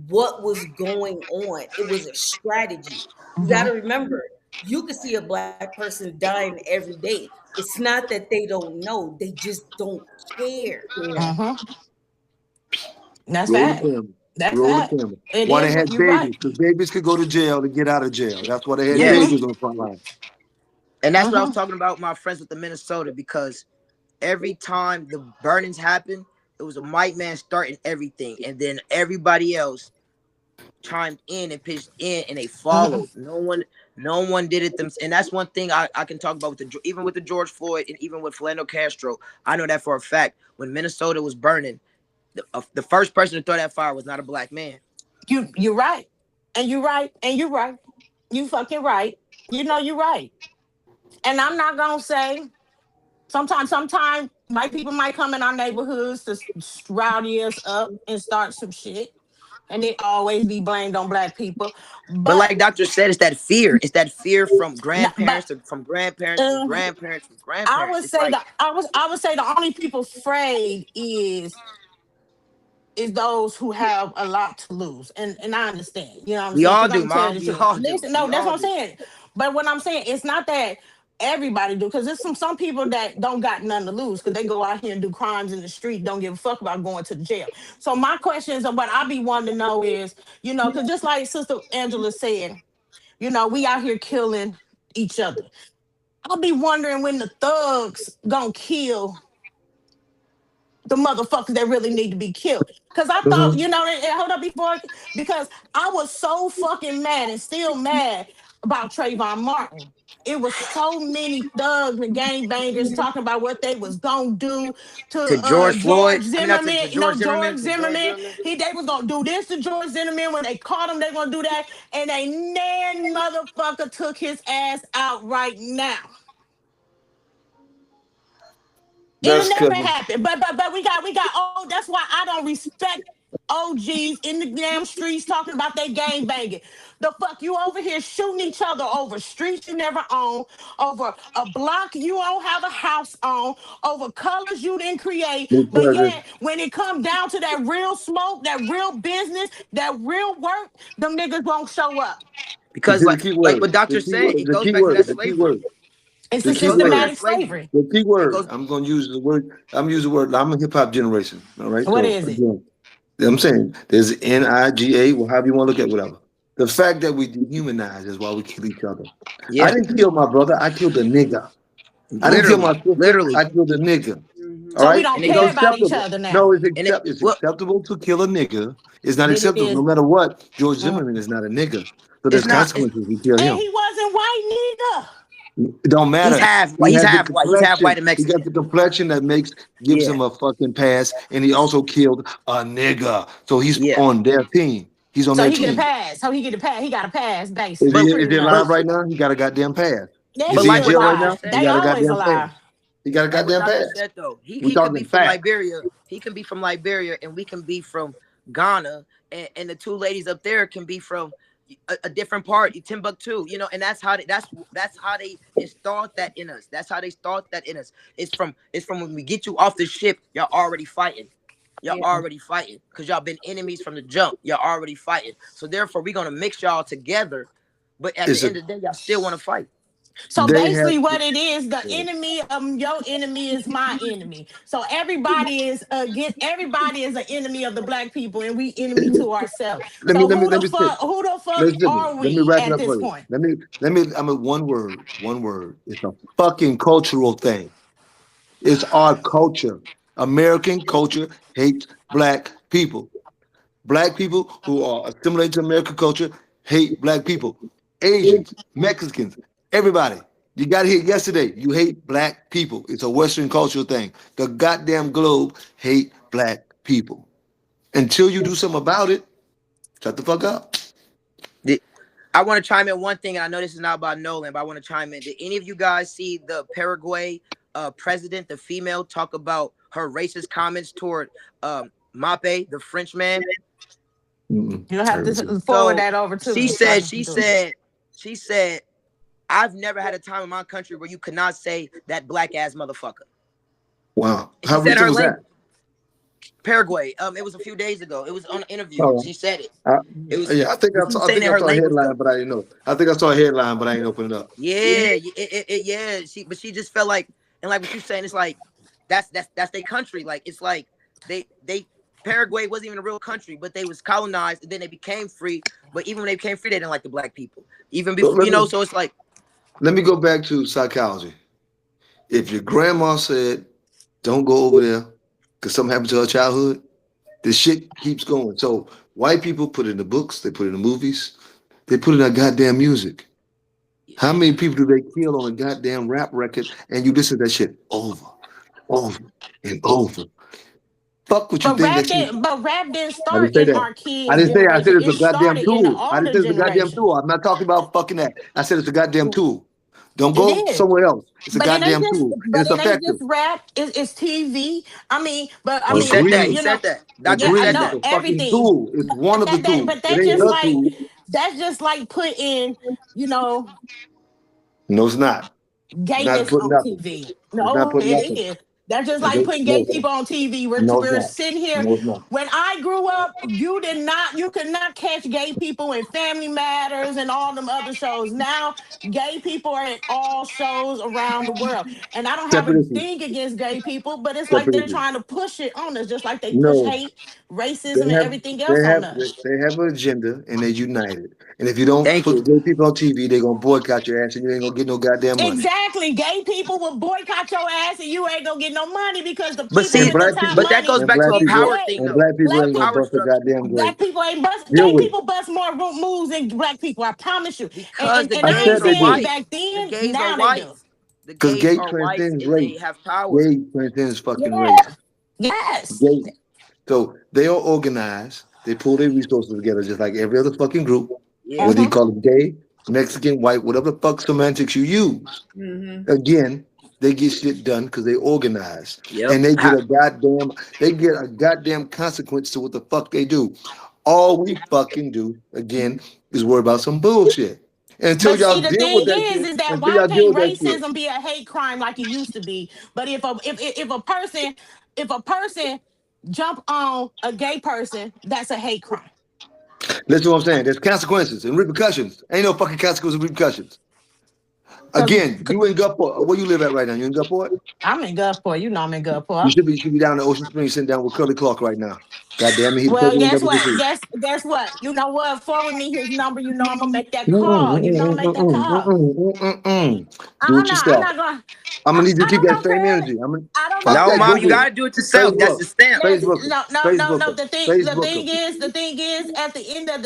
Speaker 3: what was going on. It was a strategy. You got
Speaker 1: Mm-hmm.
Speaker 3: to remember, you could see a black person dying every day. It's not that they don't know, they just don't care.
Speaker 1: Mm-hmm. That's
Speaker 2: Roll the
Speaker 1: fact.
Speaker 2: camera.
Speaker 1: That's
Speaker 2: Roll the
Speaker 1: fact.
Speaker 2: camera.
Speaker 1: It
Speaker 2: Why they
Speaker 1: is what
Speaker 2: had
Speaker 1: you're right.
Speaker 2: babies? Because babies could go to jail to get out of jail. That's why they had
Speaker 5: yes.
Speaker 2: babies on the front line.
Speaker 5: And that's what I was
Speaker 1: Mm-hmm.
Speaker 5: talking about with my friends with the Minnesota because every time the burnings happened, it was a white man starting everything, and then everybody else chimed in and pitched in, and they
Speaker 1: Mm-hmm.
Speaker 5: followed. No one did it them. And that's one thing I can talk about with even with the George Floyd and even with Philando Castro. I know that for a fact. When Minnesota was burning, the first person to throw that fire was not a black man.
Speaker 1: You're right. And you're right. And you're right. You fucking right. You know you're right. And I'm not gonna say sometimes white people might come in our neighborhoods to rowdy us up and start some shit. And they always be blamed on black people.
Speaker 5: But
Speaker 1: But
Speaker 5: like Doctor said, it's that fear. It's that fear from
Speaker 1: but
Speaker 5: grandparents to from grandparents to
Speaker 1: uh,
Speaker 5: grandparents to
Speaker 1: I
Speaker 5: grandparents.
Speaker 1: would
Speaker 5: It's
Speaker 1: say
Speaker 5: like
Speaker 1: I would say the only people afraid is those who have a lot to lose. And I understand. You know what I'm
Speaker 5: we
Speaker 1: saying?
Speaker 5: all
Speaker 1: Because
Speaker 5: do,
Speaker 1: I'm telling
Speaker 5: mom.
Speaker 1: the
Speaker 5: We
Speaker 1: truth.
Speaker 5: all do.
Speaker 1: Listen, no,
Speaker 5: We
Speaker 1: that's
Speaker 5: all
Speaker 1: what I'm
Speaker 5: do.
Speaker 1: saying. But what I'm saying, it's not that everybody do, because there's some people that don't got nothing to lose because they go out here and do crimes in the street, don't give a fuck about going to the jail. So my questions of what I be wanting to know is, because just like Sister Angela said, we out here killing each other. I'll be wondering when the thugs gonna kill the motherfuckers that really need to be killed. Because I thought,
Speaker 2: Mhm.
Speaker 1: hold up because I was so fucking mad and still mad about Trayvon Martin. It was so many thugs and gangbangers talking about what they was gonna do
Speaker 5: To
Speaker 1: to
Speaker 5: George
Speaker 1: George
Speaker 5: Floyd. I mean, not
Speaker 1: Zimmerman.
Speaker 5: to George Zimmerman.
Speaker 1: George
Speaker 5: To George
Speaker 1: Zimmerman.
Speaker 5: Zimmerman.
Speaker 1: They was gonna do this to George Zimmerman. When they caught him, they gonna do that. And a nan motherfucker took his ass out right now. It'll
Speaker 2: That's
Speaker 1: never
Speaker 2: because
Speaker 1: happen. But we got that's why I don't respect OGs in the damn streets talking about they gang banging. The fuck you over here shooting each other over streets you never own, over a block you don't have a house on, over colors you didn't create. But
Speaker 2: because
Speaker 1: yeah, when it comes down to that real smoke, that real business, that real work, them niggas won't show up.
Speaker 5: Because
Speaker 2: the
Speaker 5: like
Speaker 2: key
Speaker 5: like
Speaker 2: word,
Speaker 5: what Doctor said, it
Speaker 2: the
Speaker 5: goes
Speaker 2: key
Speaker 5: back to
Speaker 2: word,
Speaker 5: that
Speaker 2: the key
Speaker 5: slavery.
Speaker 2: word,
Speaker 1: It's
Speaker 2: the
Speaker 1: a
Speaker 5: It
Speaker 2: key
Speaker 5: goes back to
Speaker 2: word,
Speaker 5: that
Speaker 1: systematic
Speaker 5: slavery.
Speaker 1: slavery.
Speaker 2: the key
Speaker 5: It
Speaker 2: word.
Speaker 5: goes
Speaker 2: I'm gonna use the word. I'm gonna use the word. I'm a hip hop generation. All right.
Speaker 1: What
Speaker 2: So
Speaker 1: is it?
Speaker 2: again, I'm saying there's NIGA, well, however you want to look at it, whatever. The fact that we dehumanize is why we kill each other. I
Speaker 5: yeah.
Speaker 2: didn't kill my brother. I killed a nigga. I didn't kill my
Speaker 5: Literally.
Speaker 2: sister.
Speaker 5: Literally.
Speaker 2: I killed a nigga. All
Speaker 1: So we
Speaker 2: right.
Speaker 1: don't
Speaker 5: And it
Speaker 2: It's
Speaker 1: care
Speaker 5: goes
Speaker 1: about each
Speaker 2: acceptable.
Speaker 1: other now.
Speaker 2: No,
Speaker 5: and it
Speaker 2: it's
Speaker 5: well,
Speaker 2: acceptable to kill a nigga. It's not
Speaker 1: That it
Speaker 2: acceptable no
Speaker 1: is.
Speaker 2: matter what. George
Speaker 1: Mm.
Speaker 2: Zimmerman is not a nigga. So
Speaker 5: it's
Speaker 2: there's
Speaker 5: not it's,
Speaker 2: consequences. We kill
Speaker 1: And
Speaker 2: him.
Speaker 1: he wasn't white neither.
Speaker 2: It don't
Speaker 5: he's
Speaker 2: matter.
Speaker 5: half
Speaker 2: He
Speaker 5: he's
Speaker 2: has the
Speaker 5: half white. He's half white
Speaker 2: complexion.
Speaker 5: and
Speaker 2: He got
Speaker 5: Mexican.
Speaker 2: the complexion that gives
Speaker 5: Yeah.
Speaker 2: him a fucking pass. And he also killed a nigga. So he's
Speaker 5: Yeah.
Speaker 2: on their team. He's on
Speaker 1: So
Speaker 2: that
Speaker 1: he get a
Speaker 2: team.
Speaker 1: pass. So he get a pass. He got a pass,
Speaker 2: Is
Speaker 1: basically,
Speaker 2: he,
Speaker 5: But
Speaker 2: is
Speaker 1: pretty
Speaker 2: he alive
Speaker 5: but
Speaker 1: much.
Speaker 2: right now? He got a goddamn pass.
Speaker 1: They
Speaker 2: Is
Speaker 5: but
Speaker 2: he in
Speaker 5: like
Speaker 1: still
Speaker 5: what
Speaker 2: jail right
Speaker 5: Dr.
Speaker 1: alive.
Speaker 2: now? He
Speaker 5: said
Speaker 1: They
Speaker 2: got a
Speaker 5: though,
Speaker 1: always
Speaker 2: goddamn pass.
Speaker 1: alive.
Speaker 2: He got a
Speaker 5: like what
Speaker 2: goddamn
Speaker 5: Dr.
Speaker 2: pass.
Speaker 5: said though,
Speaker 2: We
Speaker 5: he could be
Speaker 2: talking
Speaker 5: from
Speaker 2: facts.
Speaker 5: Liberia. He can be from Liberia, and we can be from Ghana, and the two ladies up there can be from a different part, Timbuktu. You know, and that's how they installed that in us. That's how they installed that in us. It's from when we get you off the ship, y'all already fighting. Y'all
Speaker 4: Yeah.
Speaker 5: already fighting because y'all been enemies from the jump. Y'all already fighting. So therefore, we're gonna mix y'all together. But at
Speaker 2: It's
Speaker 5: the
Speaker 2: a
Speaker 5: end of the day, y'all still want to fight.
Speaker 1: So
Speaker 2: they have
Speaker 1: basically, what it is, the enemy of your enemy is my enemy. So everybody is an enemy of the black people, and we enemy to ourselves. So
Speaker 2: let me say.
Speaker 1: who the fuck
Speaker 2: Listen to me.
Speaker 1: are
Speaker 2: Let me
Speaker 1: we
Speaker 2: wrap it
Speaker 1: at
Speaker 2: up
Speaker 1: this
Speaker 2: for you.
Speaker 1: point?
Speaker 2: I'm at one word. One word. It's a fucking cultural thing. It's our culture. American culture hates black people. Black people who are assimilated to American culture hate black people. Asians, Mexicans, everybody. You got here yesterday. You hate black people. It's a Western cultural thing. The goddamn globe hate black people. Until you do something about it, shut the fuck up.
Speaker 5: I want to chime in one thing, and I know this is not about Nolan, but I want to chime in. Did any of you guys see the Paraguay president, the female, talk about her racist comments toward Mape, the French man?
Speaker 2: Mm-mm.
Speaker 1: You'll have
Speaker 2: Terrible shit.
Speaker 1: to forward
Speaker 5: So
Speaker 1: that over to
Speaker 5: she
Speaker 1: me so I
Speaker 5: said,
Speaker 1: can
Speaker 5: she
Speaker 1: do it.
Speaker 5: said, she said, I've never had a time in my country where you could not say that black ass motherfucker.
Speaker 2: Wow.
Speaker 5: And she
Speaker 2: How
Speaker 5: said
Speaker 2: recent
Speaker 5: her
Speaker 2: was that?
Speaker 5: language. Paraguay. It was a few days ago. It was on an interview.
Speaker 2: Oh,
Speaker 5: She said it.
Speaker 2: I,
Speaker 5: It was.
Speaker 2: yeah,
Speaker 5: But she was
Speaker 2: I
Speaker 5: saying
Speaker 2: think
Speaker 5: in
Speaker 2: I
Speaker 5: her
Speaker 2: saw a
Speaker 5: language
Speaker 2: headline,
Speaker 5: though.
Speaker 2: but I didn't know. I think I saw a headline, but I ain't opened it up.
Speaker 5: Yeah, yeah. But she just felt like, and like what you saying, it's like that's their country. Like it's like they Paraguay wasn't even a real country, but they was colonized and then they became free. But even when they became free, they didn't like the black people. Even
Speaker 2: So
Speaker 5: before, so it's like
Speaker 2: let me go back to psychology. If your grandma said, "Don't go over there," because something happened to her childhood, the shit keeps going. So white people put it in the books, they put it in the movies, they put it in that goddamn music. How many people do they kill on a goddamn rap record and you listen to that shit over, and over? Fuck what you think that shit.
Speaker 1: But rap didn't
Speaker 2: I didn't
Speaker 1: start
Speaker 2: say
Speaker 1: in
Speaker 2: that.
Speaker 1: our
Speaker 2: I
Speaker 1: kids'
Speaker 2: didn't say. I said
Speaker 1: generation.
Speaker 2: it's a
Speaker 1: It
Speaker 2: goddamn
Speaker 1: started in the
Speaker 2: tool. I didn't
Speaker 1: older
Speaker 2: say it's a goddamn
Speaker 1: generation.
Speaker 2: tool. I'm not talking about fucking that. I said it's a goddamn tool. Don't
Speaker 1: It
Speaker 2: go
Speaker 1: is.
Speaker 2: somewhere else. It's a
Speaker 1: But it ain't
Speaker 2: goddamn
Speaker 1: just
Speaker 2: tool, and
Speaker 1: but
Speaker 2: it's
Speaker 1: it ain't
Speaker 2: effective.
Speaker 1: just rap, it's TV. I
Speaker 5: he
Speaker 1: mean,
Speaker 5: said that. He
Speaker 2: Agreed.
Speaker 1: you know,
Speaker 5: said that. Dr.
Speaker 1: yeah,
Speaker 5: Dre
Speaker 1: I
Speaker 5: said
Speaker 2: Agreed. It's
Speaker 1: know
Speaker 5: that.
Speaker 2: a fucking
Speaker 1: everything.
Speaker 2: tool. It's one of the tools.
Speaker 1: But
Speaker 2: It ain't the tool.
Speaker 1: that's just like putting, you know,
Speaker 2: No, it's not. It's not
Speaker 1: gayness
Speaker 2: putting
Speaker 1: on
Speaker 2: nothing.
Speaker 1: TV.
Speaker 2: It's not
Speaker 1: No,
Speaker 2: putting
Speaker 1: it
Speaker 2: nothing.
Speaker 1: is. That's just
Speaker 2: It's
Speaker 1: like
Speaker 2: just,
Speaker 1: putting gay
Speaker 2: no,
Speaker 1: people on TV.
Speaker 2: no, it's
Speaker 1: We're
Speaker 2: not.
Speaker 1: sitting here.
Speaker 2: No, it's not.
Speaker 1: When I grew up, you could not catch gay people in Family Matters and all them other shows. Now, gay people are in all shows around the world. And I don't have a
Speaker 2: Separate issues.
Speaker 1: thing against gay people, but it's like
Speaker 2: Separate
Speaker 1: they're
Speaker 2: issues.
Speaker 1: trying to push it on us, just like they push
Speaker 2: No.
Speaker 1: hate,
Speaker 2: They
Speaker 1: racism, and
Speaker 2: have
Speaker 1: everything else on us.
Speaker 2: they have an agenda and they're united. And if you don't
Speaker 5: Thank
Speaker 2: put
Speaker 5: you.
Speaker 2: gay people on TV, they're gonna boycott your ass and you ain't gonna get no goddamn money.
Speaker 1: Exactly. Gay people will boycott your ass and you ain't gonna get no money because the
Speaker 5: But
Speaker 1: people
Speaker 5: see,
Speaker 2: And
Speaker 1: with the
Speaker 2: black
Speaker 1: top
Speaker 2: people
Speaker 5: but that goes
Speaker 1: money
Speaker 2: and
Speaker 5: back to
Speaker 2: black
Speaker 5: a
Speaker 1: is
Speaker 2: people
Speaker 5: power
Speaker 1: what
Speaker 5: thing
Speaker 2: and
Speaker 5: though.
Speaker 2: black people
Speaker 5: A
Speaker 1: black
Speaker 2: ain't gonna
Speaker 5: power
Speaker 1: people
Speaker 2: bust a
Speaker 5: structure.
Speaker 2: goddamn grape.
Speaker 1: black people ain't bust
Speaker 2: Deal
Speaker 1: gay
Speaker 2: with it.
Speaker 1: people bust more moves than black people. I promise you.
Speaker 5: Because the
Speaker 1: And
Speaker 2: I
Speaker 1: I ain't
Speaker 5: gays
Speaker 2: said they
Speaker 5: are
Speaker 1: saying
Speaker 2: do.
Speaker 5: white.
Speaker 1: back
Speaker 5: The
Speaker 1: then,
Speaker 5: gays are
Speaker 1: now they
Speaker 5: white.
Speaker 1: do.
Speaker 5: The
Speaker 2: Because
Speaker 5: gays
Speaker 2: gay
Speaker 5: are white
Speaker 2: transcends
Speaker 5: and they
Speaker 2: race.
Speaker 5: have power.
Speaker 2: Gay transcends fucking race.
Speaker 1: Yeah. Yes.
Speaker 2: Gay. So they are organized. They pull their resources together just like every other fucking group.
Speaker 5: Yeah.
Speaker 2: Whether you
Speaker 1: Uh-huh.
Speaker 2: call it gay, Mexican, white, whatever the fuck semantics you use.
Speaker 4: Mm-hmm.
Speaker 2: Again, they get shit done because they organize.
Speaker 5: Yep.
Speaker 2: And they get a goddamn consequence to what the fuck they do. All we fucking do, again, is worry about some bullshit. And until
Speaker 1: But
Speaker 2: y'all
Speaker 1: see, the
Speaker 2: deal with
Speaker 1: thing
Speaker 2: that shit,
Speaker 1: is that
Speaker 2: until
Speaker 1: why
Speaker 2: y'all deal
Speaker 1: can't
Speaker 2: with that shit.
Speaker 1: racism be a hate crime like it used to be? But if a person jump on a gay person, that's a hate crime.
Speaker 2: Listen to what I'm saying. There's consequences and repercussions. Ain't no fucking consequences and repercussions.
Speaker 1: Cause
Speaker 2: Again, you in Gulfport. Where you live at right now? You in Gulfport?
Speaker 1: I'm in Gulfport. You know I'm in
Speaker 2: You
Speaker 1: Gulfport.
Speaker 2: should be down in Ocean Springs sitting down with Curly Clark right now. God damn it, he the
Speaker 1: Well,
Speaker 2: president
Speaker 1: guess
Speaker 2: of
Speaker 1: what?
Speaker 2: WC.
Speaker 1: Guess what? You know what? Forward me his number. You know I'm gonna make that call. You know I'm gonna make that call.
Speaker 2: Do it
Speaker 1: I'm
Speaker 2: yourself.
Speaker 1: not gonna.
Speaker 2: I'm gonna need you to
Speaker 1: I
Speaker 2: keep
Speaker 1: don't
Speaker 2: that
Speaker 1: know,
Speaker 2: same
Speaker 1: Craig.
Speaker 2: energy. I'm gonna
Speaker 1: I don't know,
Speaker 2: fuck
Speaker 5: No,
Speaker 2: that
Speaker 5: mom, you
Speaker 1: Craig.
Speaker 2: Google.
Speaker 5: gotta do it yourself. That's
Speaker 2: Facebook,
Speaker 5: the stamp.
Speaker 2: Facebook, Facebook,
Speaker 1: No.
Speaker 2: Facebook.
Speaker 1: The thing is, at the end of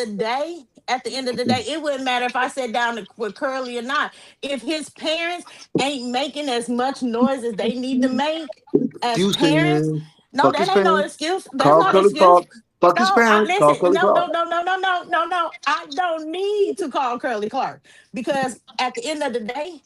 Speaker 1: the day, it wouldn't matter if I sat down with Curly or not. If his parents ain't making as much noise as they need to make as
Speaker 2: Excuse
Speaker 1: parents,
Speaker 2: him.
Speaker 1: no,
Speaker 2: Fuck
Speaker 1: that
Speaker 2: his
Speaker 1: ain't no
Speaker 2: parents.
Speaker 1: excuse. That's
Speaker 2: Call
Speaker 1: not an
Speaker 2: Curly
Speaker 1: excuse.
Speaker 2: Clark. Fuck his
Speaker 1: No,
Speaker 2: parents. Call
Speaker 1: listen.
Speaker 2: Curly
Speaker 1: No,
Speaker 2: Clark.
Speaker 1: no, no, no, no, no, no, no. I don't need to call Curly Clark because at the end of the day,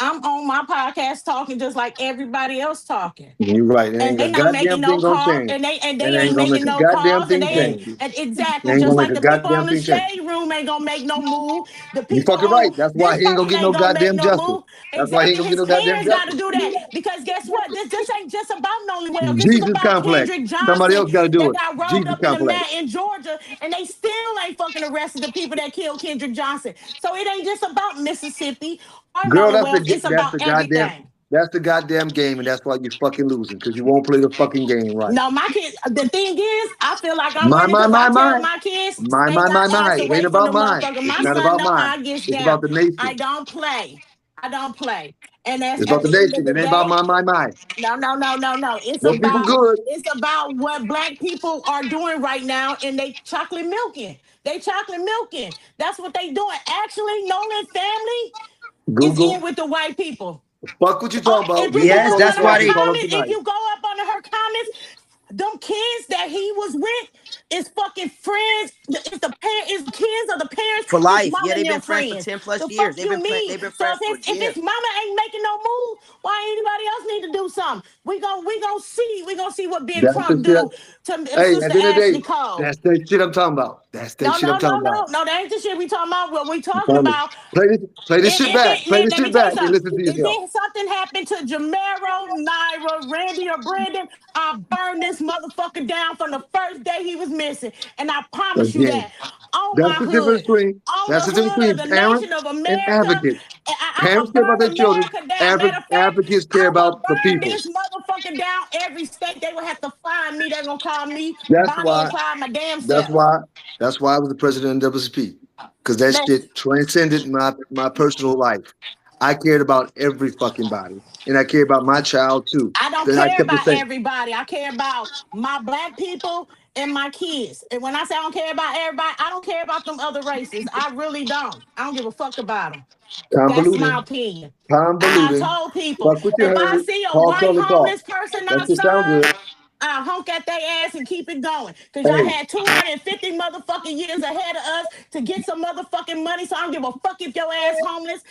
Speaker 1: I'm on my podcast talking just like everybody else talking.
Speaker 2: You're right. It
Speaker 1: And
Speaker 2: ain't a
Speaker 1: they not making
Speaker 2: goddamn
Speaker 1: no
Speaker 2: thing gonna
Speaker 1: calls,
Speaker 2: change.
Speaker 1: and they
Speaker 2: And it ain't
Speaker 1: ain't
Speaker 2: gonna
Speaker 1: making
Speaker 2: make a
Speaker 1: no
Speaker 2: goddamn
Speaker 1: calls, and
Speaker 2: thing
Speaker 1: they ain't
Speaker 2: change.
Speaker 1: and
Speaker 2: It
Speaker 1: exactly
Speaker 2: ain't
Speaker 1: just
Speaker 2: gonna make
Speaker 1: like
Speaker 2: a
Speaker 1: the people on
Speaker 2: goddamn
Speaker 1: the
Speaker 2: thing change.
Speaker 1: shade room ain't gonna make no move. The
Speaker 2: You
Speaker 1: people
Speaker 2: fucking
Speaker 1: on
Speaker 2: right. That's why
Speaker 1: this
Speaker 2: he ain't gonna
Speaker 1: person
Speaker 2: get no
Speaker 1: ain't gonna make
Speaker 2: goddamn
Speaker 1: no
Speaker 2: justice.
Speaker 1: move.
Speaker 2: That's why he ain't
Speaker 1: Exactly,
Speaker 2: gonna get
Speaker 1: his
Speaker 2: no goddamn
Speaker 1: parents got to
Speaker 2: justice.
Speaker 1: do that because guess what? This ain't just about Nolan Wells. This is
Speaker 2: Jesus
Speaker 1: about
Speaker 2: complex.
Speaker 1: Kendrick
Speaker 2: Somebody
Speaker 1: Johnson
Speaker 2: else gotta do
Speaker 1: that
Speaker 2: it.
Speaker 1: got rolled
Speaker 2: Jesus
Speaker 1: up in a
Speaker 2: complex.
Speaker 1: mat in Georgia, and they still ain't fucking arrested the people that killed Kendrick Johnson. So it ain't just about Mississippi or
Speaker 2: Girl,
Speaker 1: Nolan Wells. It's about everything.
Speaker 2: that's the goddamn game, and that's why you're fucking losing, because you won't play the fucking game right.
Speaker 1: No, my kids. The thing is, I feel like I'm
Speaker 2: My,
Speaker 1: winning because I tell
Speaker 2: my.
Speaker 1: my kids
Speaker 2: My,
Speaker 1: stay
Speaker 2: my, my,
Speaker 1: your ass
Speaker 2: my. It ain't
Speaker 1: away from the
Speaker 2: about mine.
Speaker 1: motherfucker.
Speaker 2: It's
Speaker 1: My
Speaker 2: not
Speaker 1: son
Speaker 2: about
Speaker 1: know
Speaker 2: mine.
Speaker 1: how I gets
Speaker 2: It's
Speaker 1: down.
Speaker 2: about the
Speaker 1: I
Speaker 2: nation.
Speaker 1: don't play. I don't play. And that's
Speaker 2: It's
Speaker 1: at
Speaker 2: about the
Speaker 1: the end of
Speaker 2: nation.
Speaker 1: the
Speaker 2: It ain't about
Speaker 1: day.
Speaker 2: my.
Speaker 1: No, no, no, no, no.
Speaker 2: Those people good.
Speaker 1: It's about what black people are doing right now, and they chocolate milking. They chocolate milking. That's what they doing. Actually, Nolan family is in
Speaker 2: Google.
Speaker 1: with the white people.
Speaker 2: Fuck what you
Speaker 1: Oh,
Speaker 2: talking about.
Speaker 1: if you
Speaker 2: Read
Speaker 1: go
Speaker 2: the
Speaker 5: Yes,
Speaker 1: up
Speaker 2: Curly
Speaker 5: that's
Speaker 1: under
Speaker 5: why
Speaker 1: her
Speaker 2: Clark and
Speaker 5: they.
Speaker 2: call him
Speaker 1: comments, if
Speaker 2: tonight.
Speaker 1: you go up under her comments, them kids that he was with is fucking friends. It's the parent, it's the kids of the parents,
Speaker 5: For
Speaker 1: his
Speaker 5: life.
Speaker 1: mama
Speaker 5: Yeah,
Speaker 1: and
Speaker 5: they've been
Speaker 1: them
Speaker 5: friends for
Speaker 1: friends.
Speaker 5: 10 plus
Speaker 1: The
Speaker 5: years.
Speaker 1: fuck you mean?
Speaker 5: They've been
Speaker 1: So
Speaker 5: friends for
Speaker 1: if
Speaker 5: yeah.
Speaker 1: his mama ain't making no move, why anybody else need to do something? We gonna see what Ben
Speaker 2: That's the
Speaker 1: Crump do
Speaker 2: shit.
Speaker 1: to
Speaker 2: Hey,
Speaker 1: Sister
Speaker 2: at the end of the day,
Speaker 1: Ashley Cole.
Speaker 2: that's that shit I'm talking about. That's that
Speaker 1: No,
Speaker 2: shit I'm
Speaker 1: no, no,
Speaker 2: talking about.
Speaker 1: no, no. That ain't the shit we talking about. What we talking
Speaker 2: Family.
Speaker 1: about?
Speaker 2: Play this shit back. Play this
Speaker 1: Let me
Speaker 2: shit
Speaker 1: tell you
Speaker 2: back and
Speaker 1: something.
Speaker 2: listen to
Speaker 1: If
Speaker 2: yourself.
Speaker 1: then something happened to Jamero, Naira, Randy, or Brandon, I burn this motherfucker down from the first day he was missing. And I promise you
Speaker 2: Again.
Speaker 1: that. On
Speaker 2: That's
Speaker 1: my
Speaker 2: the difference
Speaker 1: hood,
Speaker 2: between
Speaker 1: on
Speaker 2: that's
Speaker 1: the
Speaker 2: the difference
Speaker 1: hood of
Speaker 2: between
Speaker 1: the
Speaker 2: parents
Speaker 1: nation of
Speaker 2: and
Speaker 1: America,
Speaker 2: advocates.
Speaker 1: I'ma
Speaker 2: Parents care about their
Speaker 1: burn
Speaker 2: children.
Speaker 1: America down. Matter of fact,
Speaker 2: Advocates care
Speaker 1: I'ma
Speaker 2: about the
Speaker 1: burn
Speaker 2: people.
Speaker 1: this motherfucker down. Every state they will have to find me. They're gonna call me
Speaker 2: That's
Speaker 1: Bonnie and
Speaker 2: why.
Speaker 1: Clyde my damn
Speaker 2: That's
Speaker 1: self.
Speaker 2: why. That's why I was the president of WCP. Because that
Speaker 1: Listen.
Speaker 2: shit transcended my personal life. I cared about every fucking body, and I care about my child too.
Speaker 1: I don't
Speaker 2: Then I
Speaker 1: care
Speaker 2: kept the
Speaker 1: about
Speaker 2: same.
Speaker 1: everybody. I care about my black people and my kids. And when I say I don't care about everybody, I don't care about them other races. I really don't. I don't give a fuck about them. That's my
Speaker 2: Convoluting.
Speaker 1: opinion. I
Speaker 2: Convoluting.
Speaker 1: told people
Speaker 2: Fuck what you
Speaker 1: if I
Speaker 2: heard.
Speaker 1: see a
Speaker 2: Call
Speaker 1: white
Speaker 2: Curly Clark.
Speaker 1: homeless person
Speaker 2: That shit sound
Speaker 1: outside,
Speaker 2: good.
Speaker 1: I honk at their ass and keep it going. Because y'all
Speaker 2: Hey,
Speaker 1: had 250 motherfucking years ahead of us to get some motherfucking money. So I don't give a fuck if your ass homeless.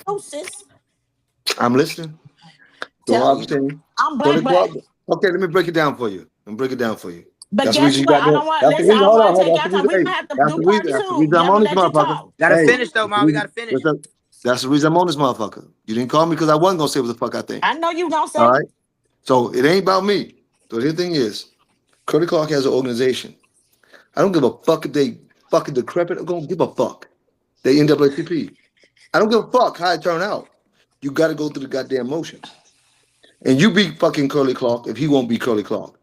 Speaker 1: Deuces.
Speaker 2: I'm listening. So
Speaker 1: Tell
Speaker 2: I'm
Speaker 1: you.
Speaker 2: saying,
Speaker 1: I'm
Speaker 2: Curly
Speaker 1: black,
Speaker 2: Clark.
Speaker 1: black.
Speaker 2: Okay, let me break it down for you. Let me break it down for you.
Speaker 1: But
Speaker 2: That's the
Speaker 1: guess
Speaker 2: reason you
Speaker 1: what?
Speaker 2: got
Speaker 1: I
Speaker 2: there.
Speaker 1: don't want.
Speaker 2: That's the
Speaker 1: Listen, I
Speaker 2: reason.
Speaker 1: don't
Speaker 2: Hold on,
Speaker 1: want to
Speaker 2: hold on.
Speaker 1: take
Speaker 2: That's
Speaker 1: y'all
Speaker 2: the
Speaker 1: time.
Speaker 2: reason.
Speaker 1: We're
Speaker 2: Hey,
Speaker 1: gonna have to
Speaker 2: that's
Speaker 1: do
Speaker 2: the
Speaker 1: part
Speaker 2: reason. That's the
Speaker 1: two.
Speaker 2: reason
Speaker 1: Yeah,
Speaker 2: I'm
Speaker 1: I'm
Speaker 2: on
Speaker 1: gonna
Speaker 2: this
Speaker 1: let you
Speaker 2: motherfucker.
Speaker 1: talk.
Speaker 5: Gotta
Speaker 2: Hey,
Speaker 5: finish though,
Speaker 2: that's the
Speaker 5: mom. We
Speaker 2: reason.
Speaker 5: gotta finish.
Speaker 2: That's the reason I'm on this motherfucker. You didn't call me because I wasn't gonna say what the fuck I think.
Speaker 1: I know you gonna
Speaker 2: All
Speaker 1: say.
Speaker 2: right. So it ain't about me. So the thing is, Curly Clark has an organization. I don't give a fuck if they fucking decrepit. I don't give a fuck. They NAACP. I don't give a fuck how it turn out. You got to go through the goddamn motions. And you be fucking Curly Clark if he won't be Curly Clark.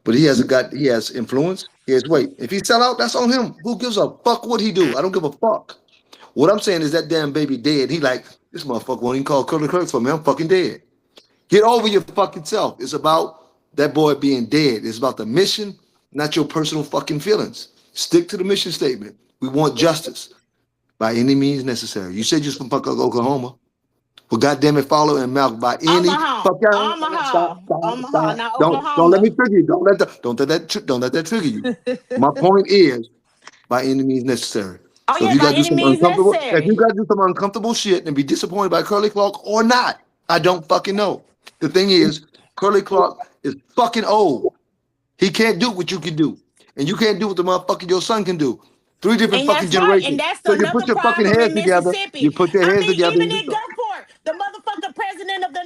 Speaker 2: But he has influence. He has weight. If he sell out, that's on him. Who gives a fuck what he do? I don't give a fuck. What I'm saying is that damn baby dead. He like, this motherfucker won't even call Curly Clark for me. I'm fucking dead. Get over your fucking self. It's about that boy being dead. It's about the mission, not your personal fucking feelings. Stick to the mission statement. We want justice by any means necessary. You said you're from fucking Oklahoma. Well, goddamn it, follow and Malcolm by any
Speaker 1: Omaha,
Speaker 2: fuck y'all.
Speaker 1: Omaha, Omaha, not
Speaker 2: Don't let
Speaker 1: Oklahoma.
Speaker 2: me trigger you. Don't let that trigger you. My point is by any means necessary.
Speaker 1: Oh
Speaker 2: So if
Speaker 1: yeah,
Speaker 2: you
Speaker 1: by
Speaker 2: gotta do
Speaker 1: any
Speaker 2: some
Speaker 1: means
Speaker 2: uncomfortable, if you
Speaker 1: necessary.
Speaker 2: gotta do some uncomfortable shit and be disappointed by Curly Clark or not, I don't fucking know. The thing is, Curly Clark is fucking old. He can't do what you can do, and you can't do what the motherfucker your son can do. Three different
Speaker 1: And
Speaker 2: fucking
Speaker 1: that's right. And
Speaker 2: generations.
Speaker 1: that's
Speaker 2: So you put
Speaker 1: another
Speaker 2: your fucking
Speaker 1: problem
Speaker 2: heads
Speaker 1: in
Speaker 2: together. You
Speaker 1: Mississippi.
Speaker 2: put your
Speaker 1: I
Speaker 2: heads
Speaker 1: mean,
Speaker 2: together.
Speaker 1: even
Speaker 2: And you
Speaker 1: in Gulfport, the motherfucker president of the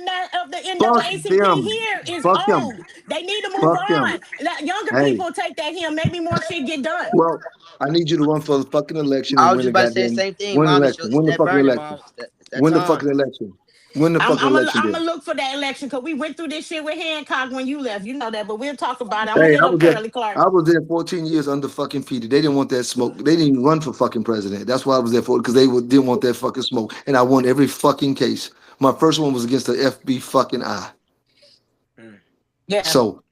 Speaker 2: fuck
Speaker 1: NAACP
Speaker 2: them.
Speaker 1: here is
Speaker 2: Fuck them.
Speaker 1: old. They need to move
Speaker 2: Fuck them.
Speaker 1: on. Let younger
Speaker 2: Hey,
Speaker 1: people take that here. Maybe more shit get done.
Speaker 2: well, I need you to run for the fucking election
Speaker 5: I
Speaker 2: and
Speaker 5: was
Speaker 2: win
Speaker 5: just
Speaker 2: the
Speaker 5: about to say the
Speaker 2: goddamn
Speaker 5: same thing,
Speaker 2: win the
Speaker 5: mom.
Speaker 2: election.
Speaker 5: It's
Speaker 2: Win the
Speaker 5: that
Speaker 2: fucking
Speaker 5: burning,
Speaker 2: election.
Speaker 5: mom. It's that
Speaker 2: Win the
Speaker 5: time.
Speaker 2: fucking election. Win the fucking election,
Speaker 1: I'm
Speaker 2: then.
Speaker 1: gonna look for that election because we went through this shit with Hancock when you left. You know that, but we'll talk about it. I'm gonna
Speaker 2: Hey,
Speaker 1: hit up Curly Clark.
Speaker 2: I was there 14 years under fucking Petey. They didn't want that smoke. They didn't even run for fucking president. That's why I was there for, because didn't want that fucking smoke. And I won every fucking case. My first one was against the FB fucking I.
Speaker 5: Mm.
Speaker 1: Yeah,
Speaker 2: So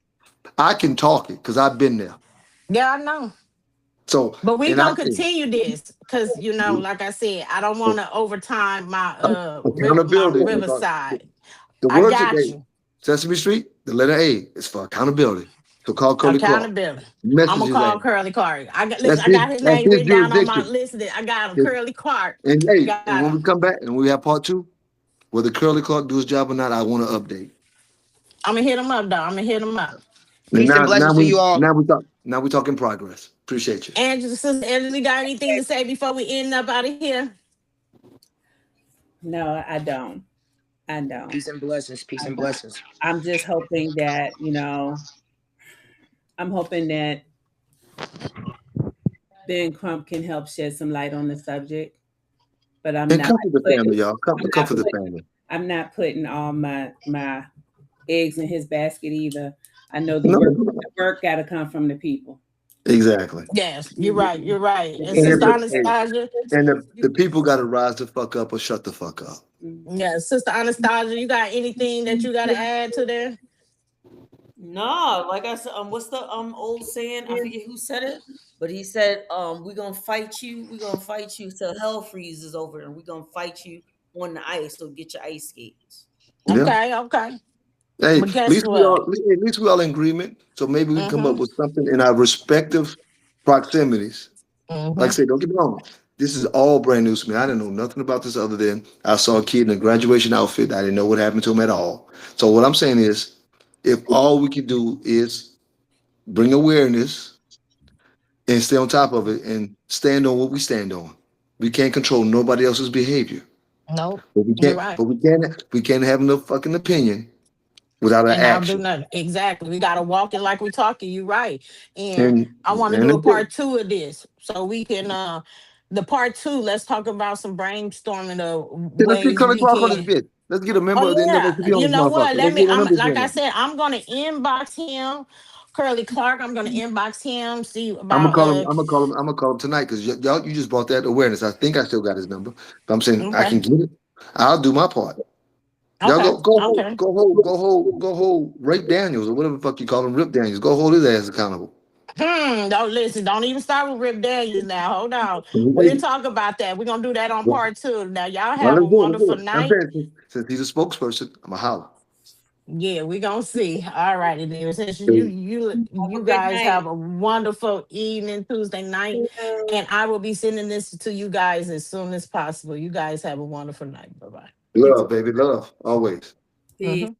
Speaker 2: I can talk it because I've been there.
Speaker 1: yeah, I know.
Speaker 2: So,
Speaker 1: But we
Speaker 2: and I
Speaker 1: gonna
Speaker 2: think
Speaker 1: continue this because like I said, I don't want to overtime my my
Speaker 2: accountability.
Speaker 1: Riverside.
Speaker 2: The
Speaker 1: I
Speaker 2: words that
Speaker 1: got
Speaker 2: they
Speaker 1: you.
Speaker 2: Sesame Street, the letter A is for accountability. So call Curly Clark.
Speaker 1: Accountability.
Speaker 2: Message
Speaker 1: I'm gonna
Speaker 2: his
Speaker 1: call
Speaker 2: ass.
Speaker 1: Curly Clark. I got
Speaker 2: That's
Speaker 1: listen. I got his name
Speaker 2: his
Speaker 1: written down on my
Speaker 2: jurisdiction.
Speaker 1: list. I got him. Curly Clark.
Speaker 2: And hey,
Speaker 1: Got
Speaker 2: and when we
Speaker 1: him.
Speaker 2: come back and we have part 2, whether Curly Clark do his job or not, I want to update.
Speaker 1: I'm gonna hit him up, though. I'm gonna hit him up.
Speaker 2: And
Speaker 5: Peace and
Speaker 2: now
Speaker 5: blessings to you all.
Speaker 2: we talking progress. Appreciate you.
Speaker 1: Angela, sister Angela, you got anything to say before we end up out of here?
Speaker 4: No, I don't. I don't.
Speaker 5: Peace and blessings. Peace and blessings.
Speaker 4: I'm just hoping that, I'm hoping that Ben Crump can help shed some light on the subject. But I'm
Speaker 2: And
Speaker 4: not
Speaker 2: comfort the
Speaker 4: putting,
Speaker 2: family, y'all.
Speaker 4: I'm not
Speaker 2: Comfort the
Speaker 4: putting,
Speaker 2: family.
Speaker 4: I'm not putting all my eggs in his basket either. I know the
Speaker 2: No,
Speaker 4: work got to come from the people.
Speaker 2: exactly.
Speaker 1: Yes, you're right. You're right. And
Speaker 2: And,
Speaker 1: Sister
Speaker 2: hey,
Speaker 1: Anastasia,
Speaker 2: and the people got to rise the fuck up or shut the fuck up.
Speaker 1: yeah, Sister Anastasia, you got anything that you got to add to there?
Speaker 3: No, like I said, what's the old saying? I forget who said it, but he said, we're gonna fight you till hell freezes over, and we're gonna fight you on the ice, so get your ice skates.
Speaker 2: Yeah.
Speaker 1: Okay.
Speaker 2: Hey,
Speaker 1: But
Speaker 2: at
Speaker 1: guess
Speaker 2: least
Speaker 1: what?
Speaker 2: we all in agreement. So maybe we can come up with something in our respective proximities. Like I said, don't get me wrong. This is all brand new to me. I didn't know nothing about this other than I saw a kid in a graduation outfit. I didn't know what happened to him at all. So what I'm saying is, if all we can do is bring awareness and stay on top of it and stand on what we stand on. We can't control nobody else's behavior.
Speaker 1: Nope.
Speaker 2: But we
Speaker 1: You're
Speaker 2: can't
Speaker 1: right.
Speaker 2: but we can't have no fucking opinion without an
Speaker 1: And I'll do
Speaker 2: action.
Speaker 1: nothing. Exactly. We got to walk it like we talking. You're right. And
Speaker 2: And
Speaker 1: I want to
Speaker 2: and
Speaker 1: do a
Speaker 2: that's it.
Speaker 1: part 2 of this so we can, the part 2, let's talk about some brainstorming of
Speaker 2: Let's get
Speaker 1: ways
Speaker 2: Curly
Speaker 1: we
Speaker 2: Clark on this
Speaker 1: can.
Speaker 2: bitch. Let's get a member
Speaker 1: Oh
Speaker 2: of the
Speaker 1: yeah,
Speaker 2: NAACP on
Speaker 1: you
Speaker 2: this
Speaker 1: know what?
Speaker 2: motherfucker.
Speaker 1: Let
Speaker 2: Let's
Speaker 1: me.
Speaker 2: get one
Speaker 1: I'm
Speaker 2: of
Speaker 1: like I
Speaker 2: them.
Speaker 1: said, I'm gonna inbox him, Curly Clark. I'm gonna inbox him. See
Speaker 2: I'm gonna
Speaker 1: about
Speaker 2: call him. I'm gonna call him tonight because y'all, you just brought that awareness. I think I still got his number. But I'm saying I
Speaker 1: Okay,
Speaker 2: can get it. I'll do my part. Y'all
Speaker 1: okay.
Speaker 2: go hold Rape Daniels or whatever the fuck you call him, Rip Daniels. Go hold his ass accountable.
Speaker 1: Don't listen. Don't even start with Rip Daniels now. Hold on. We'll
Speaker 2: Hey,
Speaker 1: talk about that. We're gonna do that on
Speaker 2: well,
Speaker 1: part 2. Now y'all
Speaker 2: well,
Speaker 1: have a
Speaker 2: let's do
Speaker 1: wonderful
Speaker 2: it. I'm
Speaker 1: night.
Speaker 2: saying since he's a spokesperson, I'm a holler.
Speaker 1: Yeah, we're gonna see. All righty then. Since
Speaker 2: So,
Speaker 3: Have
Speaker 1: you
Speaker 3: a good
Speaker 1: guys
Speaker 3: night.
Speaker 1: have a wonderful evening Tuesday night. And I will be sending this to you guys as soon as possible. You guys have a wonderful night. Bye-bye.
Speaker 2: love, baby, love, always.
Speaker 3: Peace.